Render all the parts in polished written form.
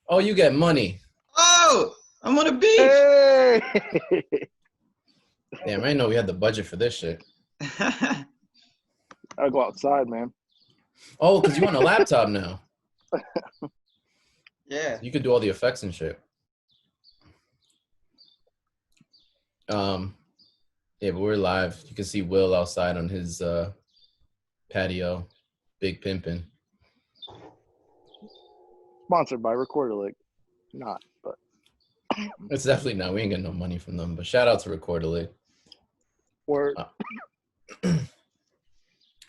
Oh, you get money. Oh, I'm on the beach. Hey! Damn, I didn't know we had the budget for this shit. I go outside, man. Oh, because you on a laptop now. Yeah. You can do all the effects and shit. Yeah, but we're live. You can see Will outside on his patio, big pimpin'. Sponsored by Recorder Lake. Not, but It's definitely not. We ain't getting no money from them. But shout out to Recorder Lake. word.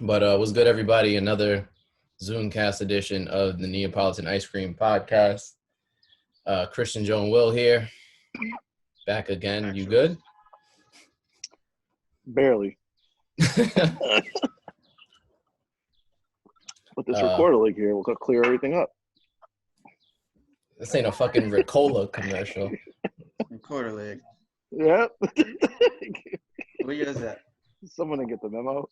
But what's good, everybody? Another Zoomcast edition of the Neapolitan Ice Cream Podcast. Christian, Joe, and Will here. Back again. You good? Barely. With this Recorder Lake here, we'll clear everything up. This ain't a fucking Ricola commercial. Quarter leg. Yep. What year is that? Someone didn't get the memo.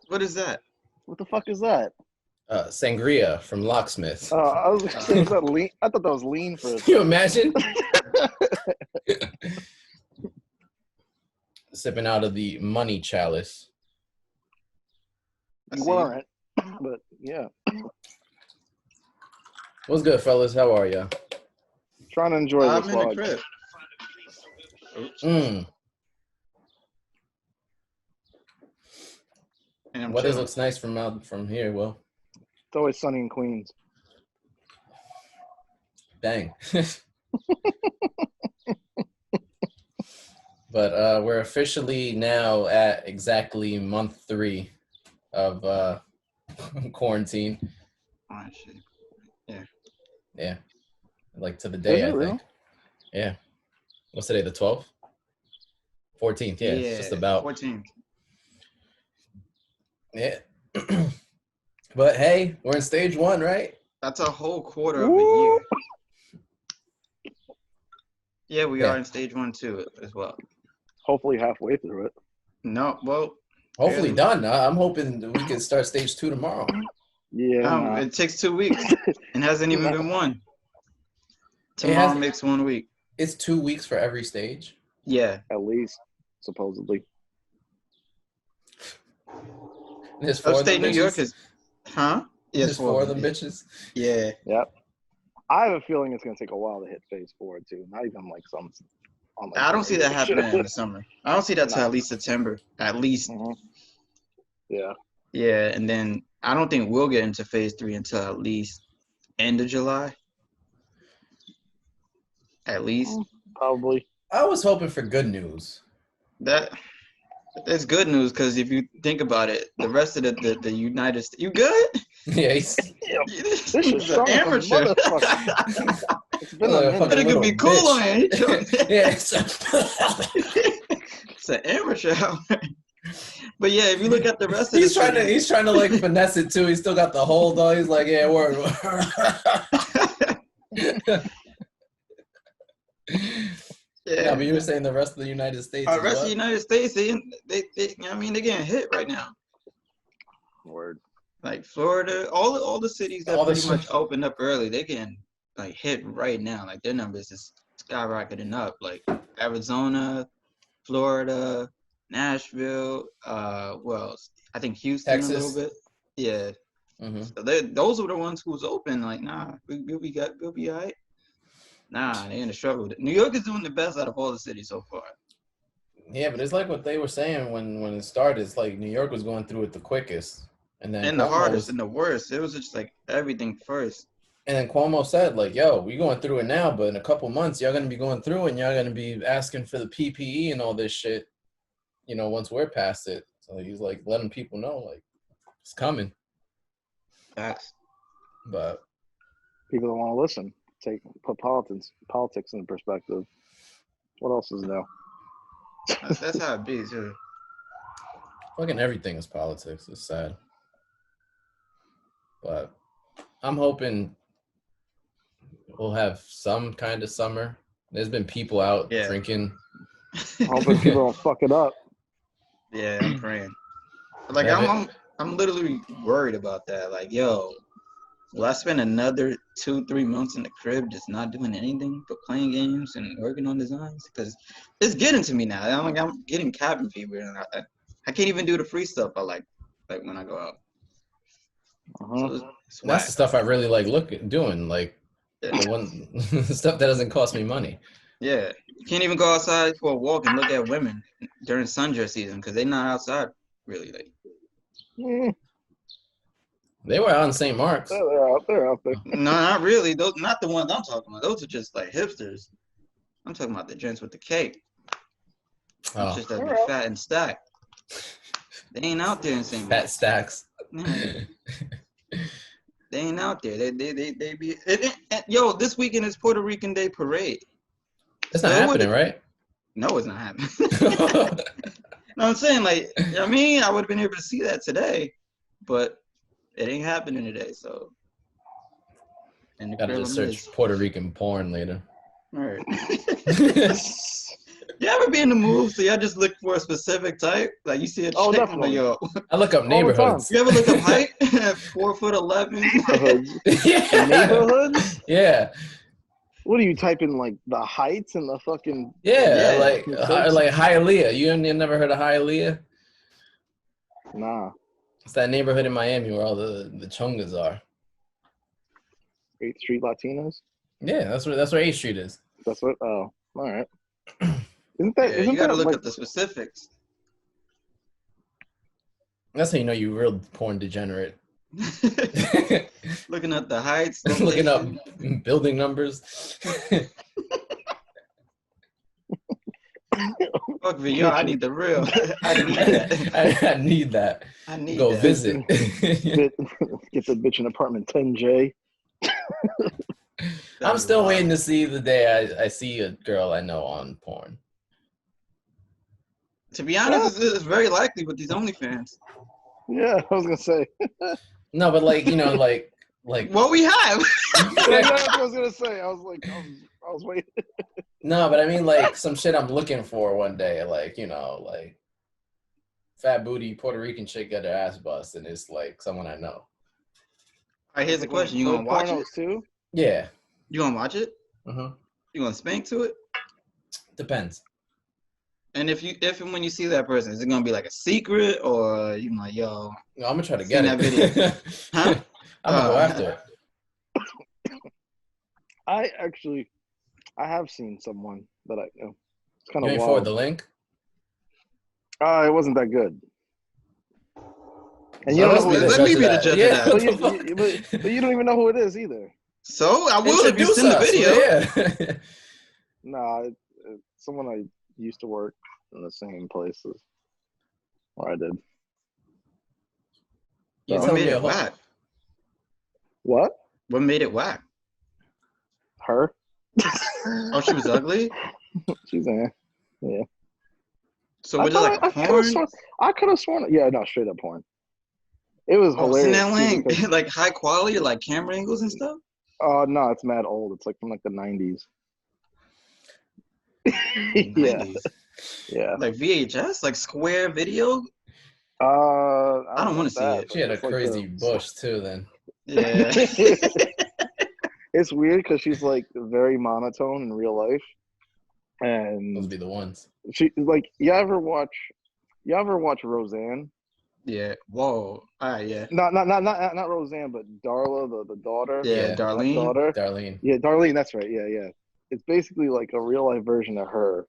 What is that? What the fuck is that? Sangria from Locksmith. I was gonna say, is that lean? I thought that was lean for. Can you imagine? Sipping out of the money chalice. You weren't, but yeah. What's good, fellas? How are ya? Trying to enjoy I'm this in the vlog. crib. And I'm Weather chilling. looks nice from here. Well, It's always sunny in Queens. dang. But we're officially now at exactly month 3 of quarantine. Oh, shit. Yeah, like to the day, I Is it think. Yeah. What's today? The 12th, 14th. Yeah, it's just about 14. Yeah. But hey, we're in stage 1, right? That's a whole quarter of a year. Yeah, we are in stage 1 too as well. Hopefully halfway through it. No, well, Hopefully barely. done. I'm hoping that we can start stage 2 tomorrow. Yeah. It takes 2 weeks and hasn't even been one. It Tomorrow has- makes 1 week. It's 2 weeks for every stage. Yeah. At least, supposedly. There's 4 of them Upstate New York bitches. is, huh? Yes, There's 4 of them bitches. Yeah. Yep. I have a feeling it's gonna take a while to hit phase 4 too. Not even like some. On like I don't see that happening in the summer. I don't see that till at least September. At least. Mhm. Yeah. Yeah, and then I don't think we'll get into phase 3 until at least end of July. At least. Probably. I was hoping for good news. That's good news because if you think about it, the rest of the United States, you good? Yeah, he's This is an strong as a amateur. motherfucker. It's been a Like a minute. fucking It could be little cool bitch. on it. Yeah, It's an amateur. But yeah, if you look at the rest of he's the trying to like finesse it too. He's still got the hold on. He's like, yeah, word. Yeah, but you were saying the rest of the United States. The is rest of what? the United States, they I mean, they're getting hit right now. Word. Like Florida, all the cities that All the pretty shit. much opened up early, they getting like hit right now. Like their numbers is skyrocketing up. Like Arizona, Florida, Nashville, well, I think Houston Texas. a little bit. Yeah. Mhm. So those were the ones who was open. Like, nah, we'll be all right. Nah, they in the struggle. New York is doing the best out of all the cities so far. Yeah, but it's like what they were saying when it started. It's like New York was going through it the quickest, and then The Cuomo hardest and the worst. It was just like everything first. And then Cuomo said, like, yo, we going through it now, but in a couple months, y'all going to be going through and y'all going to be asking for the PPE and all this shit, you know, once we're past it. So he's like letting people know, like, it's coming. Facts. But People don't want to listen. Put politics in perspective. What else is new? That's how it be, too. fucking everything is politics. It's sad. But I'm hoping we'll have some kind of summer. There's been people out drinking. Hoping people don't fuck it up. Yeah, I'm praying. Like Yeah, I'm I'm literally worried about that. Like, yo, will I spend another 2-3 months in the crib just not doing anything but playing games and working on designs? Because it's getting to me now. I'm getting cabin fever, and I can't even do the free stuff I like when I go out. So it's That's whack. the stuff I really like doing, like Yeah. the one stuff that doesn't cost me money. Yeah, you can't even go outside for a walk and look at women during sundress season because they're not outside really. Like, They were out in St. Mark's. They're out there. no, not really. Those not the ones I'm talking about. Those are just like hipsters. I'm talking about the gents with the cake. Oh, Just that be fat and stacked. They ain't out there in St. fat Mark's. stacks. Yeah. They ain't out there. They be. Yo, this weekend is Puerto Rican Day Parade. It's not happening, right? No, it's not happening. No, I'm saying, like, you know what I mean? I would have been able to see that today, but it ain't happening today, so. And the Gotta crib just I'm search Puerto Rican porn later. All right. You ever be in the mood so y'all just look for a specific type? Like you see a chick, definitely. like, yo. I look up neighborhoods. You ever look up height? 4'11". Neighborhoods. Yeah. Neighborhoods? Yeah. What do you type in, like the heights and the fucking? Yeah, Yeah. like Hialeah. You never heard of Hialeah? Nah. It's that neighborhood in Miami where all the chungas are. 8th Street Latinos. Yeah, that's where 8th Street is. That's what. Oh, all right. Isn't that? Yeah, Isn't you gotta that look like, up the specifics. That's how you know you real porn degenerate. Looking at the heights. Looking up location. building numbers. Fuck VR, I need the real. I need that. I need that. I need Go that. visit. get the bitch in apartment 10J. I'm still waiting to see the day I see a girl I know on porn. To be honest, it's very likely with these OnlyFans. Yeah, I was gonna say. No, but like like What we have. That's what I was gonna say. I was waiting. no, but I mean like some shit I'm looking for one day, like like fat booty Puerto Rican chick got her ass bust, and it's like someone I know. All right, here's the question: you gonna watch it? Too? Yeah. You gonna watch it? Mm-hmm. You gonna spank to it? Depends. And if and when you see that person, is it gonna be like a secret or you like, yo? No, I'm gonna try to get that it. video. Huh? I'm gonna go after it. I have seen someone that I know. It's kind You of ain't wild. forward the link? It wasn't that good. And So you don't let's know who it is. Let me be the judge Yeah, of what that. the fuck? But you don't even know who it is either. So I will if you Introduce send the us, video. Yeah. Nah, it's someone I used to work in the same places where I did. You What tell made me it a whole. whack? What? What made it whack? Her? Oh, she was ugly. She's in. Yeah. So was it like a porn? I could have sworn. Yeah, no, straight up porn. It was Oh, send hilarious. that link. Because, Like high quality, like camera angles and stuff. no, it's mad old. It's like from like the 90s. Yeah. 90s. Yeah. Like VHS, like square video. I don't want to see it. She had a It's like crazy bush too. Then Yeah. It's weird because she's like very monotone in real life, those and be the ones. she like you ever watch Roseanne? Yeah. Whoa. All right. Yeah. Not Roseanne, but Darla, the daughter. Yeah. Yeah. Darlene. Daughter. Darlene. Yeah, Darlene. That's right. Yeah. It's basically like a real life version of her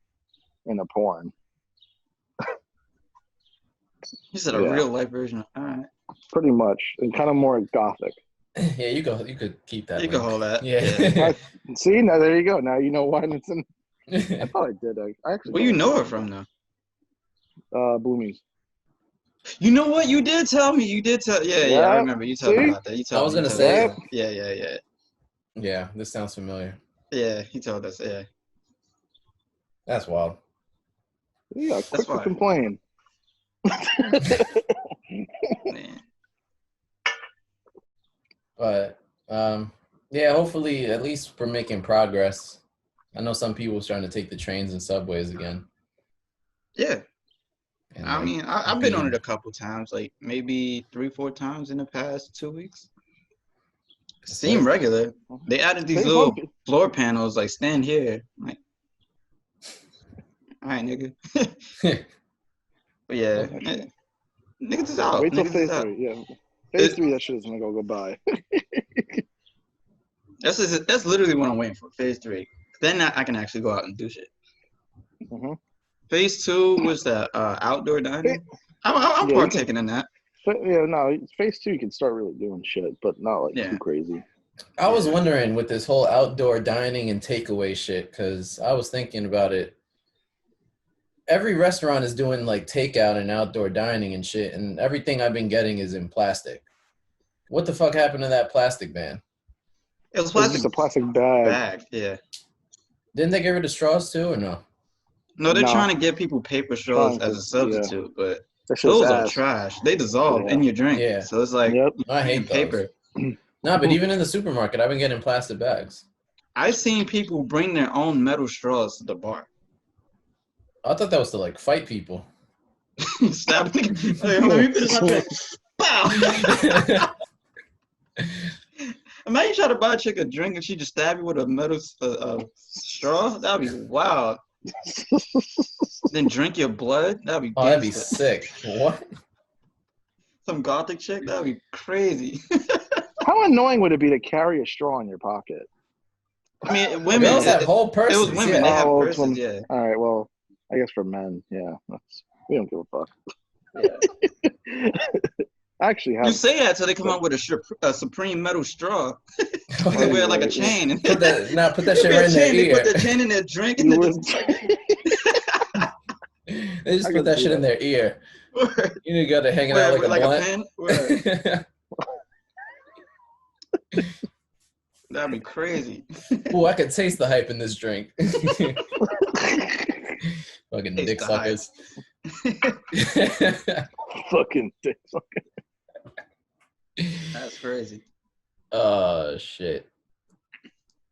in a porn. You said a Yeah. real life version. All right. Pretty much, and kind of more gothic. Yeah, you could keep that. You can link. hold that. Yeah. See, now there you go. Now you know why it's in. I thought I did. I actually. Where you know her from though? Bloomies. You know what? You did tell me. You did tell. Yeah. I Yeah. remember you told me See? about that. You told I was me. gonna You say. told us. Yeah. Yeah, this sounds familiar. Yeah. He told us. Yeah. That's wild. Yeah, quick to fine. complain. Man. But yeah, hopefully at least we're making progress. I know some people are starting to take the trains and subways again. Yeah. And I like mean, I've been on it being- a couple times, like maybe 3-4 times in the past 2 weeks. Seem Sick. regular. They added these Phase little one, floor panels, like stand here. I'm like, all right, nigga. But yeah, Actually, niggas is out. wait till Niggas is phase out. 3. Yeah, phase It- 3, that shit is gonna go by. That's literally what I'm waiting for. Phase 3. Then I can actually go out and do shit. hmm Phase 2 was that outdoor dining. I'm Yeah, you can. partaking in that. Yeah, no, phase 2 you can start really doing shit, but not like Yeah. too crazy. I was Yeah. wondering with this whole outdoor dining and takeaway shit, because I was thinking about it. Every restaurant is doing like takeout and outdoor dining and shit, and everything I've been getting is in plastic. What the fuck happened to that plastic ban? It was It's plastic just a plastic bag. bag. Yeah. Didn't they get rid of straws too, or no? No, they're No. trying to give people paper straws Trying as to, a substitute, but that shit's those are ass. trash. They dissolve Yeah. in your drink. Yeah. So it's like Yep. I hate paper. those. No, but even in the supermarket, I've been getting plastic bags. I've seen people bring their own metal straws to the bar. I thought that was to like fight people. Stab me. Like, let me finish my drink. Pow! Imagine trying to buy a chick a drink and she just stab you with a metal straw. That'd be wild. Then drink your blood. That'd be Oh, that'd be gangsta. sick. What? Some gothic chick. That'd be crazy. How annoying would it be to carry a straw in your pocket? I mean, women. Girls have whole It was was women. They Yeah. have Oh, it's purses. when- Yeah. All right, well, I guess for men, yeah, we don't give a fuck. Yeah. I actually You have. say that till they come out with a supreme metal straw. You Right, can wear like a right, yeah. chain. Put that You shit get right a in their chain, they ear. put their chain in their drink and You then would. They just I put can that see shit in that. their ear. Word. You need to go to hanging out like a blunt. pen. Word. That'd be crazy. Ooh, I could taste the hype in this drink. Fucking Taste dick the hype. suckers. Fucking dick. That's crazy. Oh shit.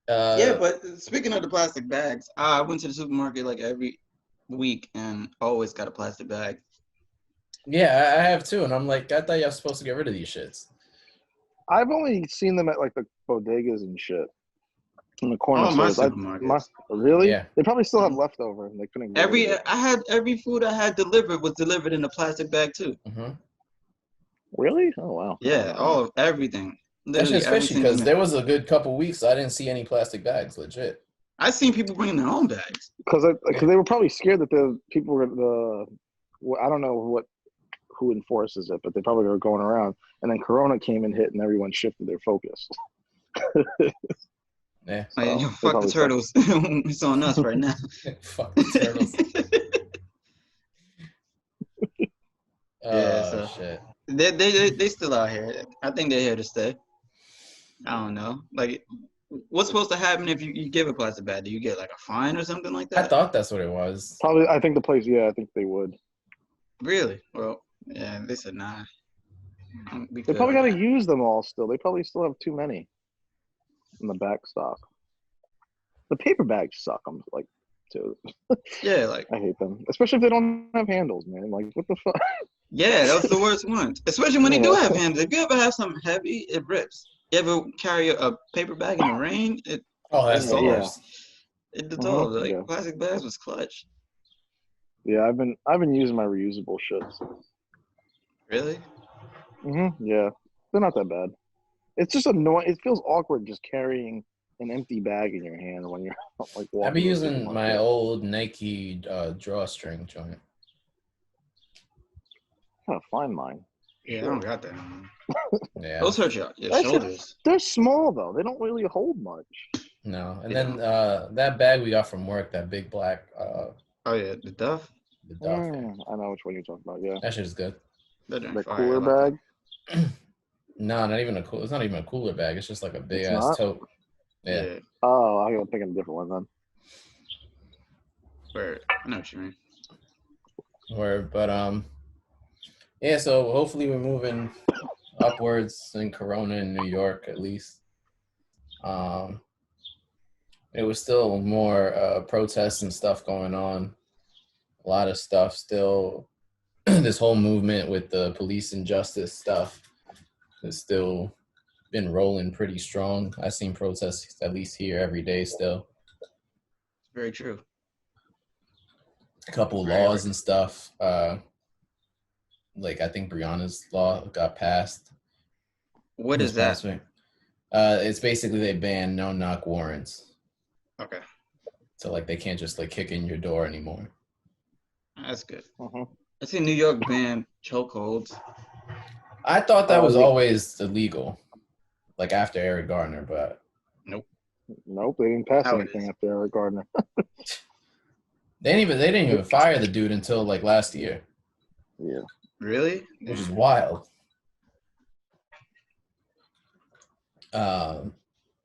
Yeah, but speaking of the plastic bags, I went to the supermarket like every week and always got a plastic bag. yeah, I have too, and I'm like, I thought y'all was supposed to get rid of these shits. I've only seen them at like the bodegas and shit in the corner Oh, my stores. supermarkets. Really? Yeah. They probably still have leftover. And they couldn't. Get rid of it. Every food I had delivered was delivered in a plastic bag too. Mm-hmm. Really? Oh wow. Yeah, everything. That Literally shit's every fishy single because thing. there was a good couple weeks I didn't see any plastic bags. Legit. I seen people bringing their own bags. Because they were probably scared that the people were I don't know who enforces it, but they probably were going around, and then Corona came and hit, and everyone shifted their focus. Yeah. Like, So, yo, they fuck the probably turtles. It's on us right now. Fuck the turtles. Yeah, Oh so- shit. They still out here. I think they're here to stay. I don't know. Like, what's supposed to happen if you give a plastic bag? Do you get like a fine or something like I that? thought that's what it was. Probably, I think the place. Yeah, I think they would. Really? Well, yeah. They said nah. They probably got to use them all still. They probably still have too many in the back stock. The paper bags suck. I'm like, too. Yeah, like I hate them, especially if they don't have handles, man. Like, what the fuck? yeah, that was the worst one. Especially when they do Yeah. have handles. If you ever have something heavy, it rips. You ever carry a paper bag in the rain? It Oh, that's the Yeah. worst. dissolves. Like yeah. plastic bags was clutch. Yeah, I've been using my reusable shits. Really? Yeah, they're not that bad. It's just annoying. It feels awkward just carrying an empty bag in your hand when you're like walking. I've been to the using my supermarket. old Nike drawstring joint. Gotta find mine. Yeah, I Shit. don't got that. Man. Yeah. Those hurt your That's shoulders. They're small though. They don't really hold much. No. And Yeah. then that bag we got from work, that big black Oh yeah, the Duff. the Duff. I know which one you're talking about. Yeah, That shit is good. That drink the fire. cooler I like bag. No, not even it's not even a cooler bag. It's just like a big It's ass not? tote. that. Yeah. Oh, I'm thinking a different one then. Word. I know what you mean. But yeah, so hopefully we're moving upwards in Corona in New York at least. It was still more protests and stuff going on. A lot of stuff still this whole movement with the police and justice stuff has still been rolling pretty strong. I've seen protests at least here every day still. Very true. A couple Right, laws right. and stuff. Like I think Brianna's law got passed What this is that? past week. It's basically they ban no-knock warrants. Okay, So like they can't just like kick in your door anymore. that's good. Uh-huh. I see New York ban chokeholds. I thought that was Yeah. always illegal, like after Eric Garner, but Nope. Nope, they didn't pass Now it anything is. after Eric Gardner. they didn't even fire the dude until like last year, Yeah. Really? which is wild.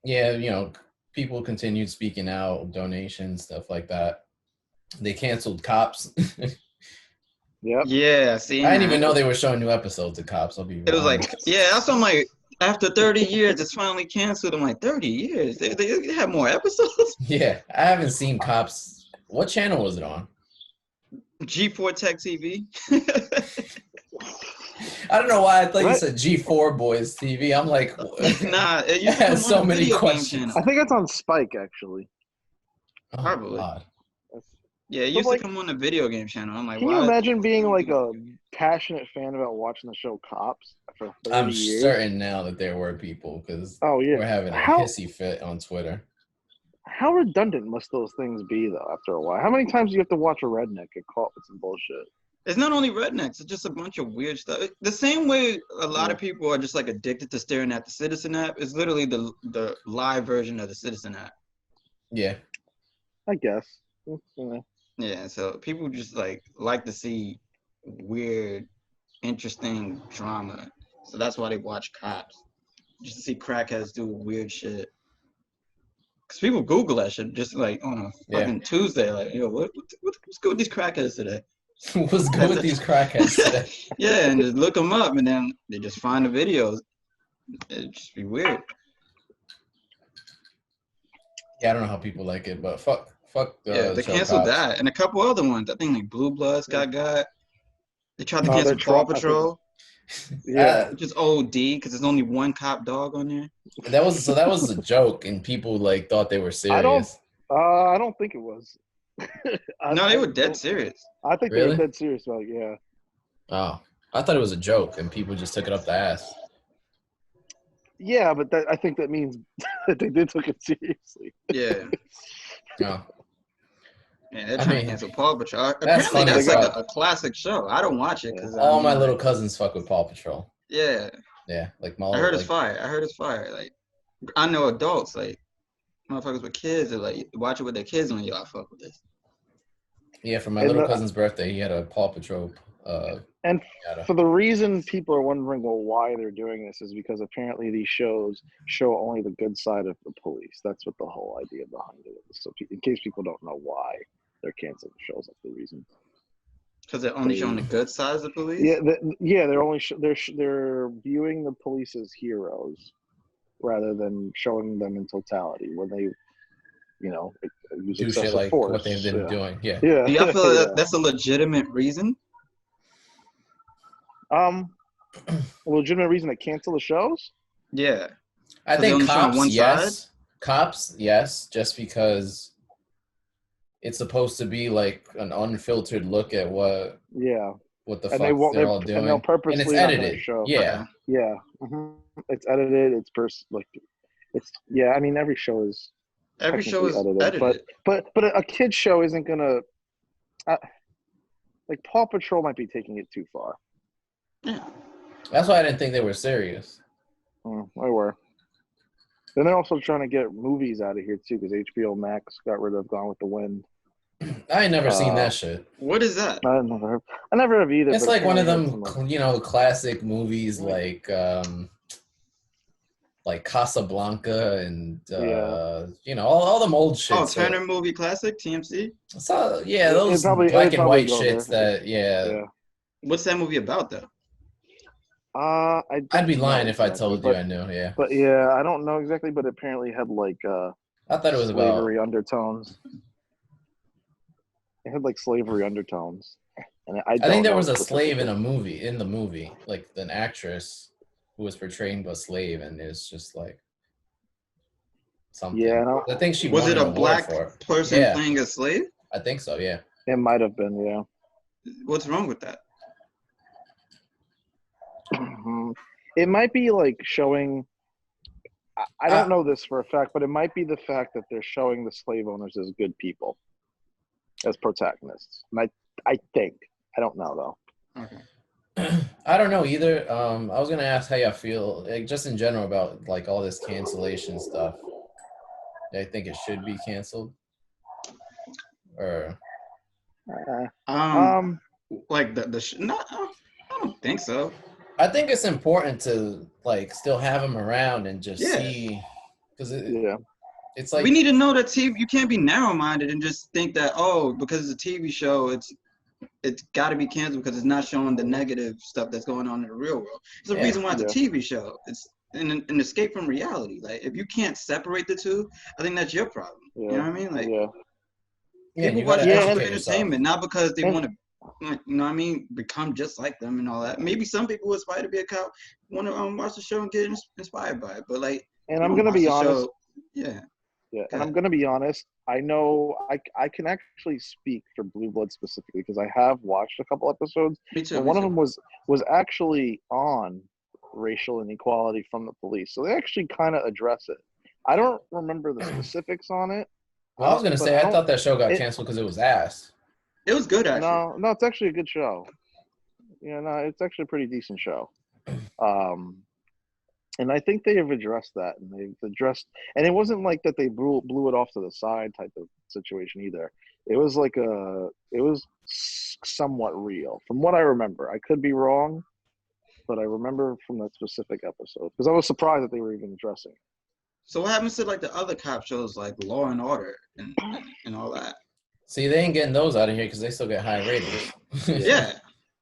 Yeah, you know, people continued speaking out, donations, stuff like that. They canceled Cops. Yep. Yeah, see, I didn't even know they were showing new episodes of Cops. I'll be it was like, honest. yeah, that's what I'm like. After 30 years, it's finally canceled. I'm like, 30 years? They have more episodes? Yeah, I haven't seen Cops. What channel was it on? G4 Tech TV? I don't know why I thought you What? said G4 Boys TV. I'm like, Nah, it I used to had come so on a many video game questions. channel. I think it's on Spike actually. Oh, Probably. God. Yeah, it But, used like, to come on a video game channel. I'm like, Can you why? imagine being like a passionate fan about watching the show Cops for 30 I'm years? certain now that there were people because Oh yeah. we're having a How hissy fit on Twitter. how redundant must those things be though after a while? How many times do you have to watch a redneck get caught with some bullshit? It's not only rednecks, it's just a bunch of weird stuff. The same way a lot Yeah. of people are just like addicted to staring at the Citizen app. It's literally the live version of the Citizen app. Yeah. I guess. Yeah. Yeah, so people just like to see weird, interesting drama. So that's why they watch Cops. Just to see crackheads do weird shit. Cause people Google that shit just like on a Yeah. fucking Tuesday, like, yo, what's good with these crackheads today? What's good with these crackheads today? Yeah, and just look them up, and then they just find the videos. It'd just be weird. Yeah, I don't know how people like it, but fuck Yeah, the they show canceled Cops. that, and a couple other ones. I think like Blue Bloods got. They tried to Oh, cancel they're Paw I think- Patrol, Yeah. which is OD because there's only one cop dog on there. That was a joke, and people like thought they were serious. I don't think it was. No, they were dead serious. I think they Really? were dead serious about it, yeah. Oh, I thought it was a joke, and people just took it up the ass. Yeah, but I think that means that they did took it seriously. Yeah, No, yeah, they're I trying mean, to cancel Paw Patrol. that's Apparently, funny that's as like fuck. a classic show. I don't watch it because all my little cousins fuck with Paw Patrol. Yeah, Yeah, like I heard it's like fire. I heard it's fire. Like, I know adults like motherfuckers with kids that like watch it with their kids and y'all fuck with this. yeah. For my And little the- cousin's birthday, he had a Paw Patrol. And yada. for the reason people are wondering, well, why they're doing this is because apparently these shows show only the good side of the police. That's what the whole idea behind it is. So in case people don't know why they're canceling shows, that's the reason. Because they're only showing the good sides of police. Yeah, they're only they're viewing the police as heroes rather than showing them in totality when they, use Do shit excessive like force. what they've been doing. Yeah. Yeah. Do y'all feel Yeah. that's a legitimate reason? Legitimate reason to cancel the shows? Yeah. I So they think only showing Cops, one yes. Cops, yes, just because it's supposed to be like an unfiltered look at what Yeah. the And fuck they're all doing. and they'll purposely and it's not gonna edited. show. Yeah. Yeah. It's edited. It's it's I mean, every show is Every show is technically edited. but a kid show isn't gonna like Paw Patrol might be taking it too far. Yeah. That's why I didn't think they were serious. They were. Then they're also trying to get movies out of here too because HBO Max got rid of Gone with the Wind. I ain't never seen that shit. What is that? I never have either. It's but like one of apparently them, had some, classic movies like Casablanca and all them old shit. Oh, Turner Movie Classic, TMC. So yeah, those it'd black and probably white go shits there. that What's that movie about though? I'd be lying if I told you I knew. Yeah, but yeah, I don't know exactly, but apparently had like I thought it was slavery undertones. It had like slavery undertones. And I don't think there know was a slave in specifically. the movie, like an actress who was portraying a slave, and it's just like something. Yeah, no, I think she Was won it an a award black for it. person Yeah, playing a slave? I think so. Yeah. it might have been. Yeah. What's wrong with that? It might be like showing. I Uh, don't know this for a fact, but it might be the fact that they're showing the slave owners as good people, as protagonists. And I think. I don't know though. Okay. I don't know either. I was gonna ask how y'all feel, like, just in general about like all this cancellation stuff. I think it should be canceled, or Um, like no, I don't think so. I think it's important to like still have them around and just Yeah. see, because Yeah. it's We like need to know that TV. You can't be narrow-minded and just think that because it's a TV show, it's got to be canceled because it's not showing the negative stuff that's going on in the real world. There's a reason why it's a TV show. It's an escape from reality. Like if you can't separate the two, I think that's your problem. Yeah. You know what I mean? Like you people watch gotta shows for educate yourself. entertainment, not because they And- want to. You know what I mean? Become just like them and all that. Maybe some people aspire to be a cop, want to watch the show and get inspired by it. But like, And you I'm don't gonna watch be the honest. show. Yeah. Yeah, Go and I'm ahead. gonna be honest. I know I can actually speak for Blue Blood specifically because I have watched a couple episodes, Me too. and Me one of too. them was actually on racial inequality from the police. So they actually kind of address it. I don't remember the specifics on it. Well, I was gonna say I thought that show got It, canceled because it was ass. It was good actually. no, it's actually a good show. Yeah, no, it's actually a pretty decent show. And I think they have addressed that, and they've addressed, and it wasn't like that they blew it off to the side type of situation either. It was like it was somewhat real from what I remember. I could be wrong, but I remember from that specific episode because I was surprised that they were even addressing it. So what happens to like the other cop shows like Law and Order and all that? See, they ain't getting those out of here because they still get high ratings. Yeah.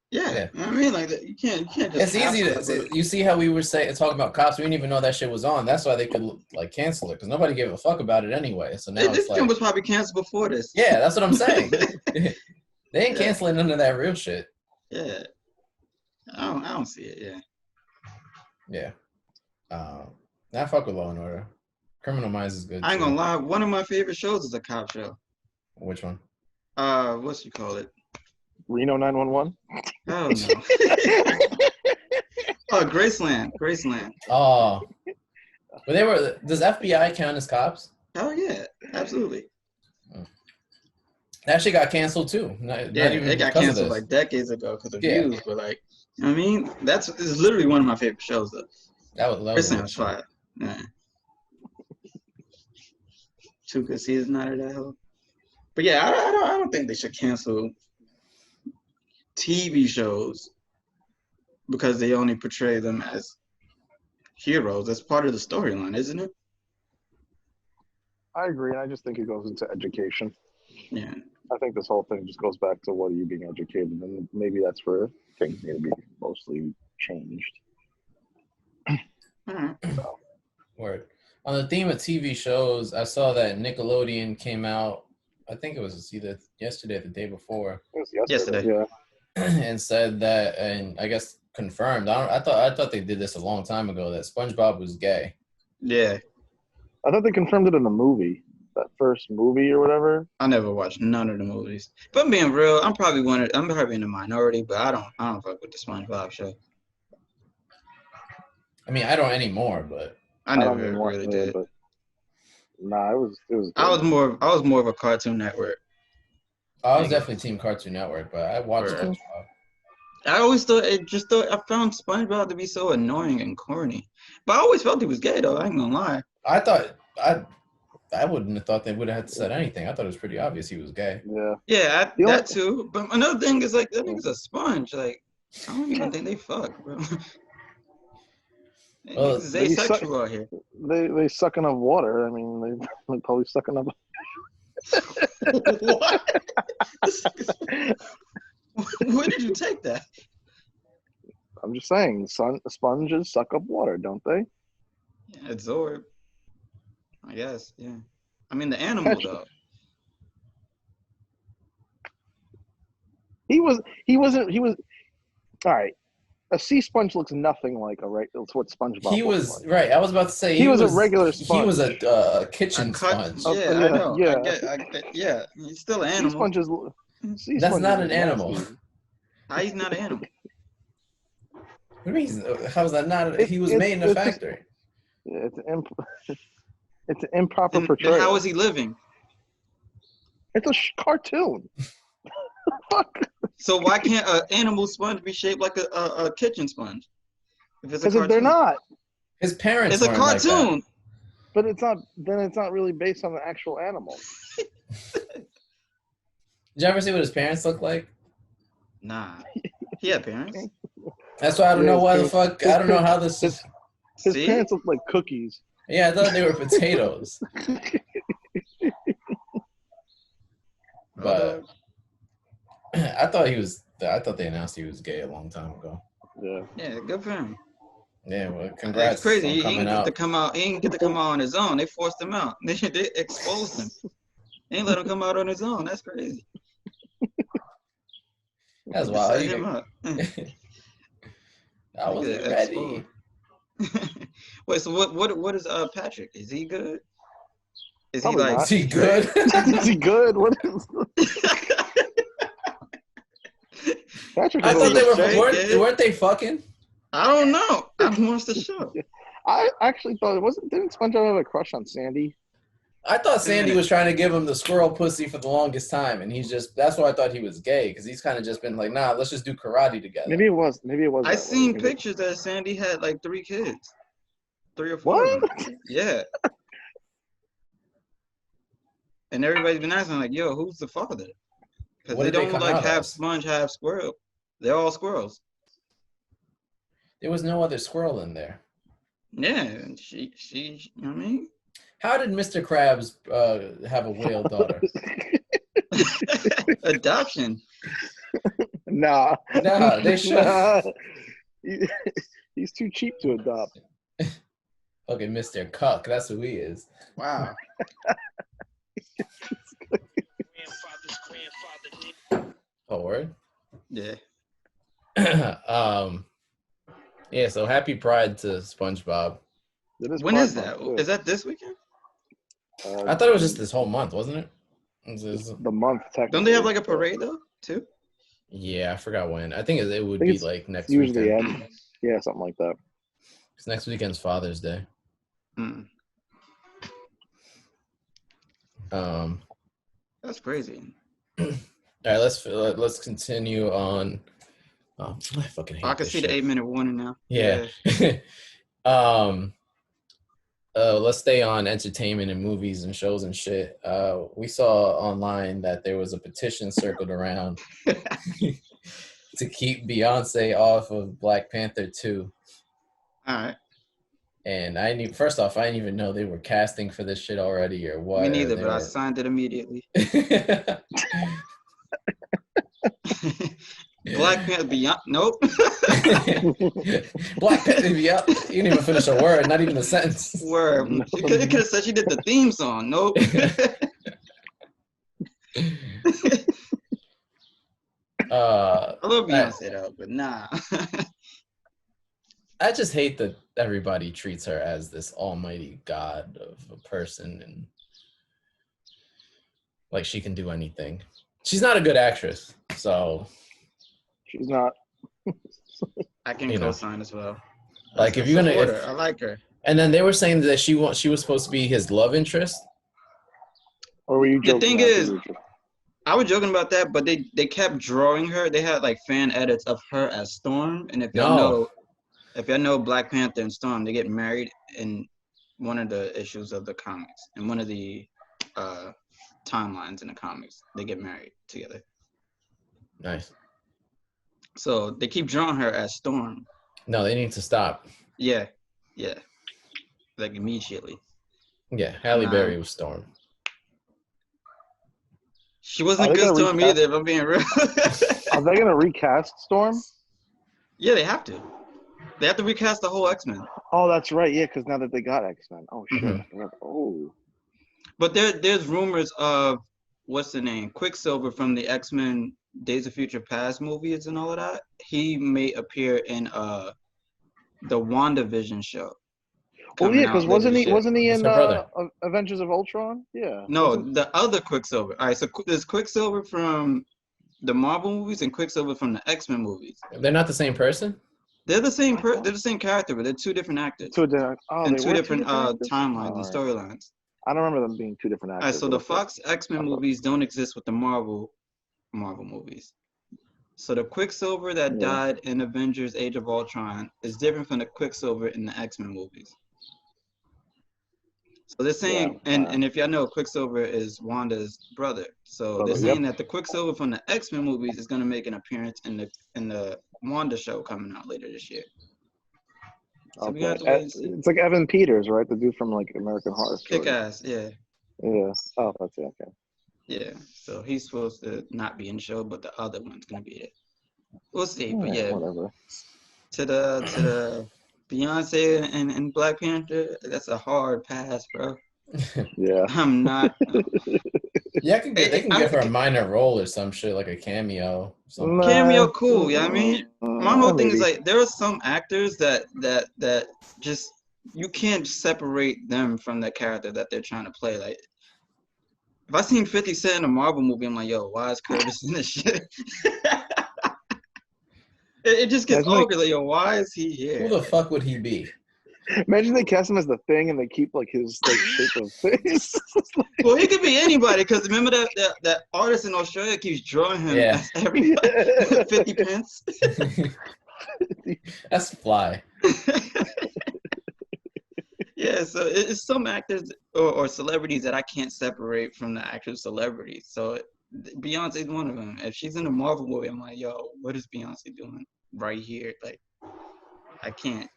Yeah. Yeah. You know what I mean? Like you can't It's just easy to you see how we were talking about cops. We didn't even know that shit was on. That's why they could like cancel it because nobody gave a fuck about it anyway. So now this it's film like, was probably canceled before this. yeah, that's what I'm saying. They ain't Yeah. canceling none of that real shit. Yeah. I don't see it. Yeah. Yeah. I fuck with Law and Order. Criminal Minds is good. I ain't too. gonna lie. One of my favorite shows is a cop show. Which one? What's you call it? Reno 911. Oh no. Oh, Graceland. Oh, but they were. Does FBI count as cops? Oh yeah, absolutely. That shit got canceled too. Not Yeah, even it got because of canceled this. like decades ago because of Yeah. views. But like, you know what I mean, it's literally one of my favorite shows though. That was a Graceland good was show. fire. Yeah. 2 good seasons out of that whole. But yeah, I don't think they should cancel TV shows because they only portray them as heroes. That's part of the storyline, isn't it? I agree, and I just think it goes into education. Yeah. I think this whole thing just goes back to what are you being educated, and maybe that's where things need to be mostly changed. All right. So, Word. On the theme of TV shows, I saw that Nickelodeon came out. I think it was either yesterday or the day before, it was Yesterday. Yeah. and said that, and I guess confirmed. I thought they did this a long time ago that SpongeBob was gay. Yeah. I thought they confirmed it in the movie, that first movie or whatever. I never watched none of the movies. If I'm being real, I'm probably in the minority, but I don't fuck with the SpongeBob show. I mean, I don't anymore, but I don't never even want really to, did. but nah, it was. I was more of a Cartoon Network. I was Nigga. definitely Team Cartoon Network. But I watched Word. SpongeBob. I always thought I found SpongeBob to be so annoying and corny. But I always felt he was gay though, I ain't gonna lie. I thought I wouldn't have thought they would have had to said anything. I thought it was pretty obvious he was gay. Yeah. Yeah, The that too. But another thing is like that nigga's a sponge. Like I don't even think they fuck, bro. Well, Niggas is asexual out here. They sucking up water. I mean, they probably sucking up. What? Where did you take that? I'm just saying, sponges suck up water, don't they? Yeah, absorb. I guess, yeah. I mean the animal though. He wasn't. All right. A sea sponge looks nothing like a right. It's what SpongeBob He looks was like. right. I was about to say He was a regular He was sponge. a kitchen sponge. Yeah, I know. Yeah, he's still an Sea animal. sponges. Sea That's sponges not look an animal. nasty. How he's not an animal? What do you mean? How's that not? He was made in a it's factory. It's an it's an improper Then portrayal. how is he living? It's a cartoon. Fuck. So why can't an animal sponge be shaped like a kitchen sponge? If it's a Because cartoon, they're not. His parents. It's a weren't like that. cartoon. But it's not. Then it's not really based on the actual animal. Did you ever see what his parents look like? Nah, he had parents. That's why I don't know why the fuck. I don't know how this is. His See? parents look like cookies. Yeah, I thought they were potatoes. But I thought they announced he was gay a long time ago. Yeah. Yeah, good for him. Yeah, well, congrats. It's crazy. On He coming didn't get out. to come out. He didn't get to come out on his own. They forced him out. They exposed him. They ain't let him come out on his own. That's crazy. That's They wild. set him up. I wasn't Nigga ready. exposed. Wait, so what is Patrick? Is he good? Is Probably he like? Is he good? Is he good? What is? Patrick. I thought they Straight, weren't they fucking? I don't know. I don't watch the show. I actually thought it wasn't. Didn't SpongeBob have a crush on Sandy? I thought Sandy was trying to give him the squirrel pussy for the longest time, and that's why I thought he was gay, because he's kind of just been like, nah, let's just do karate together. Maybe it was. I that seen way. pictures that Sandy had like 3 kids, 3 or 4. What? Of them. Yeah. And everybody's been asking like, yo, who's the father? Because What they did they don't come like out half as? sponge, half squirrel. They're all squirrels. There was no other squirrel in there. Yeah, and she, you know what I mean? How did Mr. Krabs have a whale daughter? Adoption. Nah. Nah, they should. Nah. He's too cheap to adopt. Okay, Mr. Cuck, that's who he is. Wow. Oh, word? Yeah. Yeah, so happy Pride to SpongeBob. When is that? Is that this weekend? I thought it was just this whole month, wasn't it? The month, technically. Don't they have like a parade though, too? Yeah, I forgot when. I think it would be like next usually weekend. Yeah, something like that. 'Cause next weekend's Father's Day. Mm. That's crazy. All right, let's continue on. I fucking hate I can this see shit. the 8-minute warning now. Yeah. Let's stay on entertainment and movies and shows and shit. We saw online that there was a petition circled around to keep Beyonce off of Black Panther 2. All right. And first off, I didn't even know they were casting for this shit already or what. Me neither, but I signed it immediately. Black Panther Beyond. Nope. Black Panther Beyond. You didn't even finish a word, not even a sentence. Word. It could have said she did the theme song. Nope. I love Beyonce though, but nah. I just hate that everybody treats her as this almighty god of a person and like she can do anything. She's not a good actress, so she's not. I can co-sign as well. Like if you're gonna, I like her. And then they were saying that she was supposed to be his love interest. Or were you joking? The thing is, I was joking about that, but they kept drawing her. They had like fan edits of her as Storm, and if y'all know Black Panther and Storm, they get married in one of the issues of the comics, in one of the timelines in the comics, they get married together. Nice. So they keep drawing her as Storm. No, they need to stop. Yeah. Like immediately. Yeah, Halle Berry was Storm. She wasn't good Storm either, if I'm being real. Are they gonna recast Storm? Yeah, they have to. They have to recast the whole X-Men. Oh, that's right. Yeah, because now that they got X-Men. Oh shit. Mm-hmm. Oh. But there's rumors of what's the name? Quicksilver from the X-Men Days of Future Past movies and all of that, he may appear in the WandaVision show Well, coming yeah, out because later this year. wasn't he It's in her brother. Avengers of Ultron? Yeah. No, Wasn't- the other Quicksilver. All right, so there's Quicksilver from the Marvel movies and Quicksilver from the X-Men movies. They're not the same person. They're the same they're the same character, but they're two different actors two different. Oh, and they two were different actors? timelines and Alright. storylines. I don't remember them being two different All actors. right, so but the okay. Fox X-Men movies don't exist with the Marvel movies. So the Quicksilver that Yeah. died in Avengers Age of Ultron is different from the Quicksilver in the X-Men movies. So they're saying, Yeah, and if y'all know, Quicksilver is Wanda's brother. So they're Brother, saying that the Quicksilver from the X-Men movies is going to make an appearance in the Wanda show coming out later this year. So we Okay. have to wait and see. It's like Evan Peters, right? The dude from like American Horror Story. Kick ass, yeah. Yeah. Oh, that's it. Okay. Yeah, so he's supposed to not be in the show, but the other one's gonna be there. We'll see, but Alright, yeah, whatever. to the Beyonce and Black Panther, that's a hard pass, bro. Yeah. I'm not. Yeah, they can give her a minor role or some shit, like a cameo. Something. Cameo, cool. Yeah, I mean, my whole thing is maybe. like there are some actors that just you can't separate them from the character that they're trying to play. Like, if I seen 50 Cent in a Marvel movie, I'm like, yo, why is Curtis in this shit? It just gets That's like- awkward. Like, yo, why is he here? Who the fuck would he be? Imagine they cast him as the Thing and they keep like his like shape of face. Well, he could be anybody because remember that artist in Australia keeps drawing him Yeah. as everybody. 50 pence. That's fly. Yeah, so it's some actors or celebrities that I can't separate from the actual celebrities. So Beyonce's one of them. If she's in a Marvel movie, I'm like, yo, what is Beyonce doing right here? Like, I can't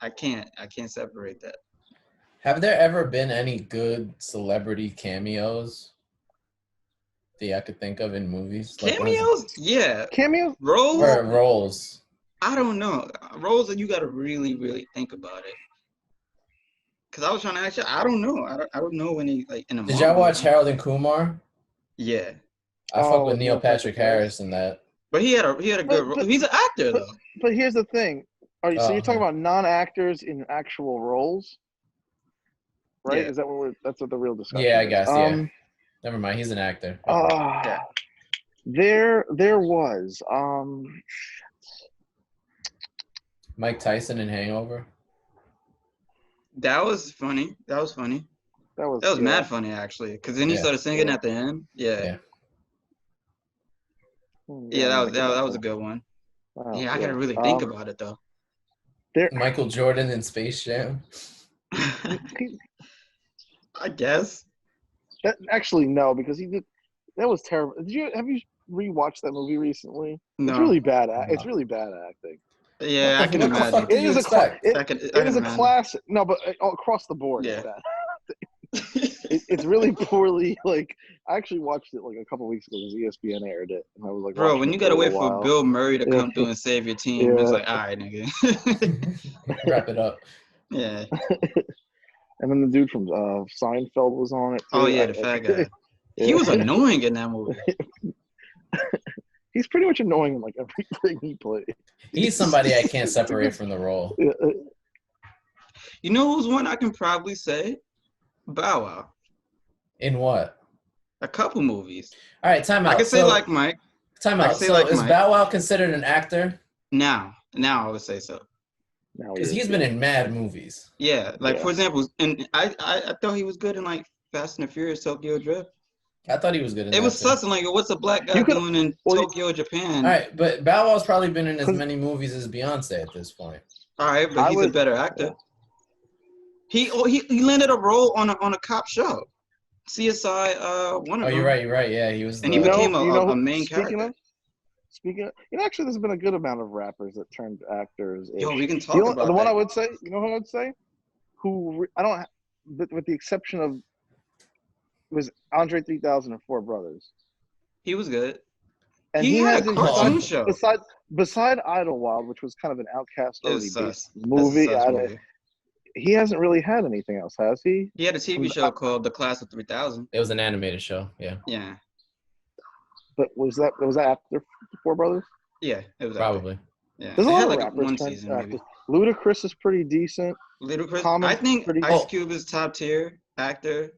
separate that. Have there ever been any good celebrity cameos that I could think of in movies? Like Cameos? Yeah. Cameo? Roles? or roles? I don't know. Roles, you got to really, really think about it. Cause I was trying to ask you, I don't know. I don't know any like in a. Did y'all watch Harold and Kumar? Yeah, I fuck with Neil Neil Patrick Harris in that. but he had a good role. But- He's an actor though. But here's the thing. Are you, so Oh, you're talking okay. about non-actors in actual roles, right? Yeah. Is that that's what the real discussion? Yeah, I is. guess. Yeah. Never mind. He's an actor. Yeah. There was Mike Tyson in Hangover. That was funny. That was yeah. mad funny actually. Cause then he Yeah. started singing Yeah. at the end. Yeah. Yeah. That was a good one. Wow, Yeah, I gotta really think about it though. There, Michael Jordan in Space Jam. I guess. that actually no, because he did. That was terrible. Have you rewatched that movie recently? No. It's really bad. It's No. really bad acting. Yeah, I can What the imagine. fuck did It you is a expect? it, I can it is a imagine. classic. No, but across the board, Yeah. it's bad. It's really poorly. Like I actually watched it like a couple weeks ago because ESPN aired it, and I was like, Bro, watching when it you for gotta a wait little for while. Bill Murray to Yeah. come through and save your team, it's Yeah. like, all right, nigga. Wrap it up. Yeah. And then the dude from Seinfeld was on it. Oh too. yeah, the fat guy. Yeah. He was annoying in that movie. He's pretty much annoying in like everything he plays. He's somebody I can't separate from the role. Yeah, You know who's one I can probably say? Bow Wow. In what? A couple movies. All right, time out. I can say So- like Mike. time I out. can say So like is Mike. Bow Wow considered an actor? Now I would say so. now Because he he's is. been in mad movies. Yeah, like Yeah. for example, and I thought he was good in like Fast and the Furious Tokyo Drift. I thought he was good in It that was too. sus. Like, what's a black guy You could- doing in well, Tokyo, Japan? All right, but Bow Wow's probably been in as 'Cause- many movies as Beyonce at this point. All right, but I he's a would- better actor. yeah. He landed a role on a cop show, CSI. One of Oh, them. you're right. You're right. Yeah, he was. And the, he became a who- main speaking character. Speaking of, actually, there's been a good amount of rappers that turned actors. Yo, we can talk You know, about the one that. I would say, you know who I would say, I don't, with the exception of, was Andre 3000 and Four Brothers, He was good. and He had a hasn't- cartoon besides- show. beside Idlewild, which was kind of an outcast It was only sus. based movie. That's a sus movie. He hasn't really had anything else, has he? He had a TV show called The Class of 3000. It was an animated show. Yeah. Yeah. But was that after Four Brothers? Yeah, it was out there. Probably. Yeah, There's a it lot had of like rappers one turned season maybe. actors. Ludacris is pretty decent. Ludacris, I Common's think pretty. Ice Cube is top tier actor.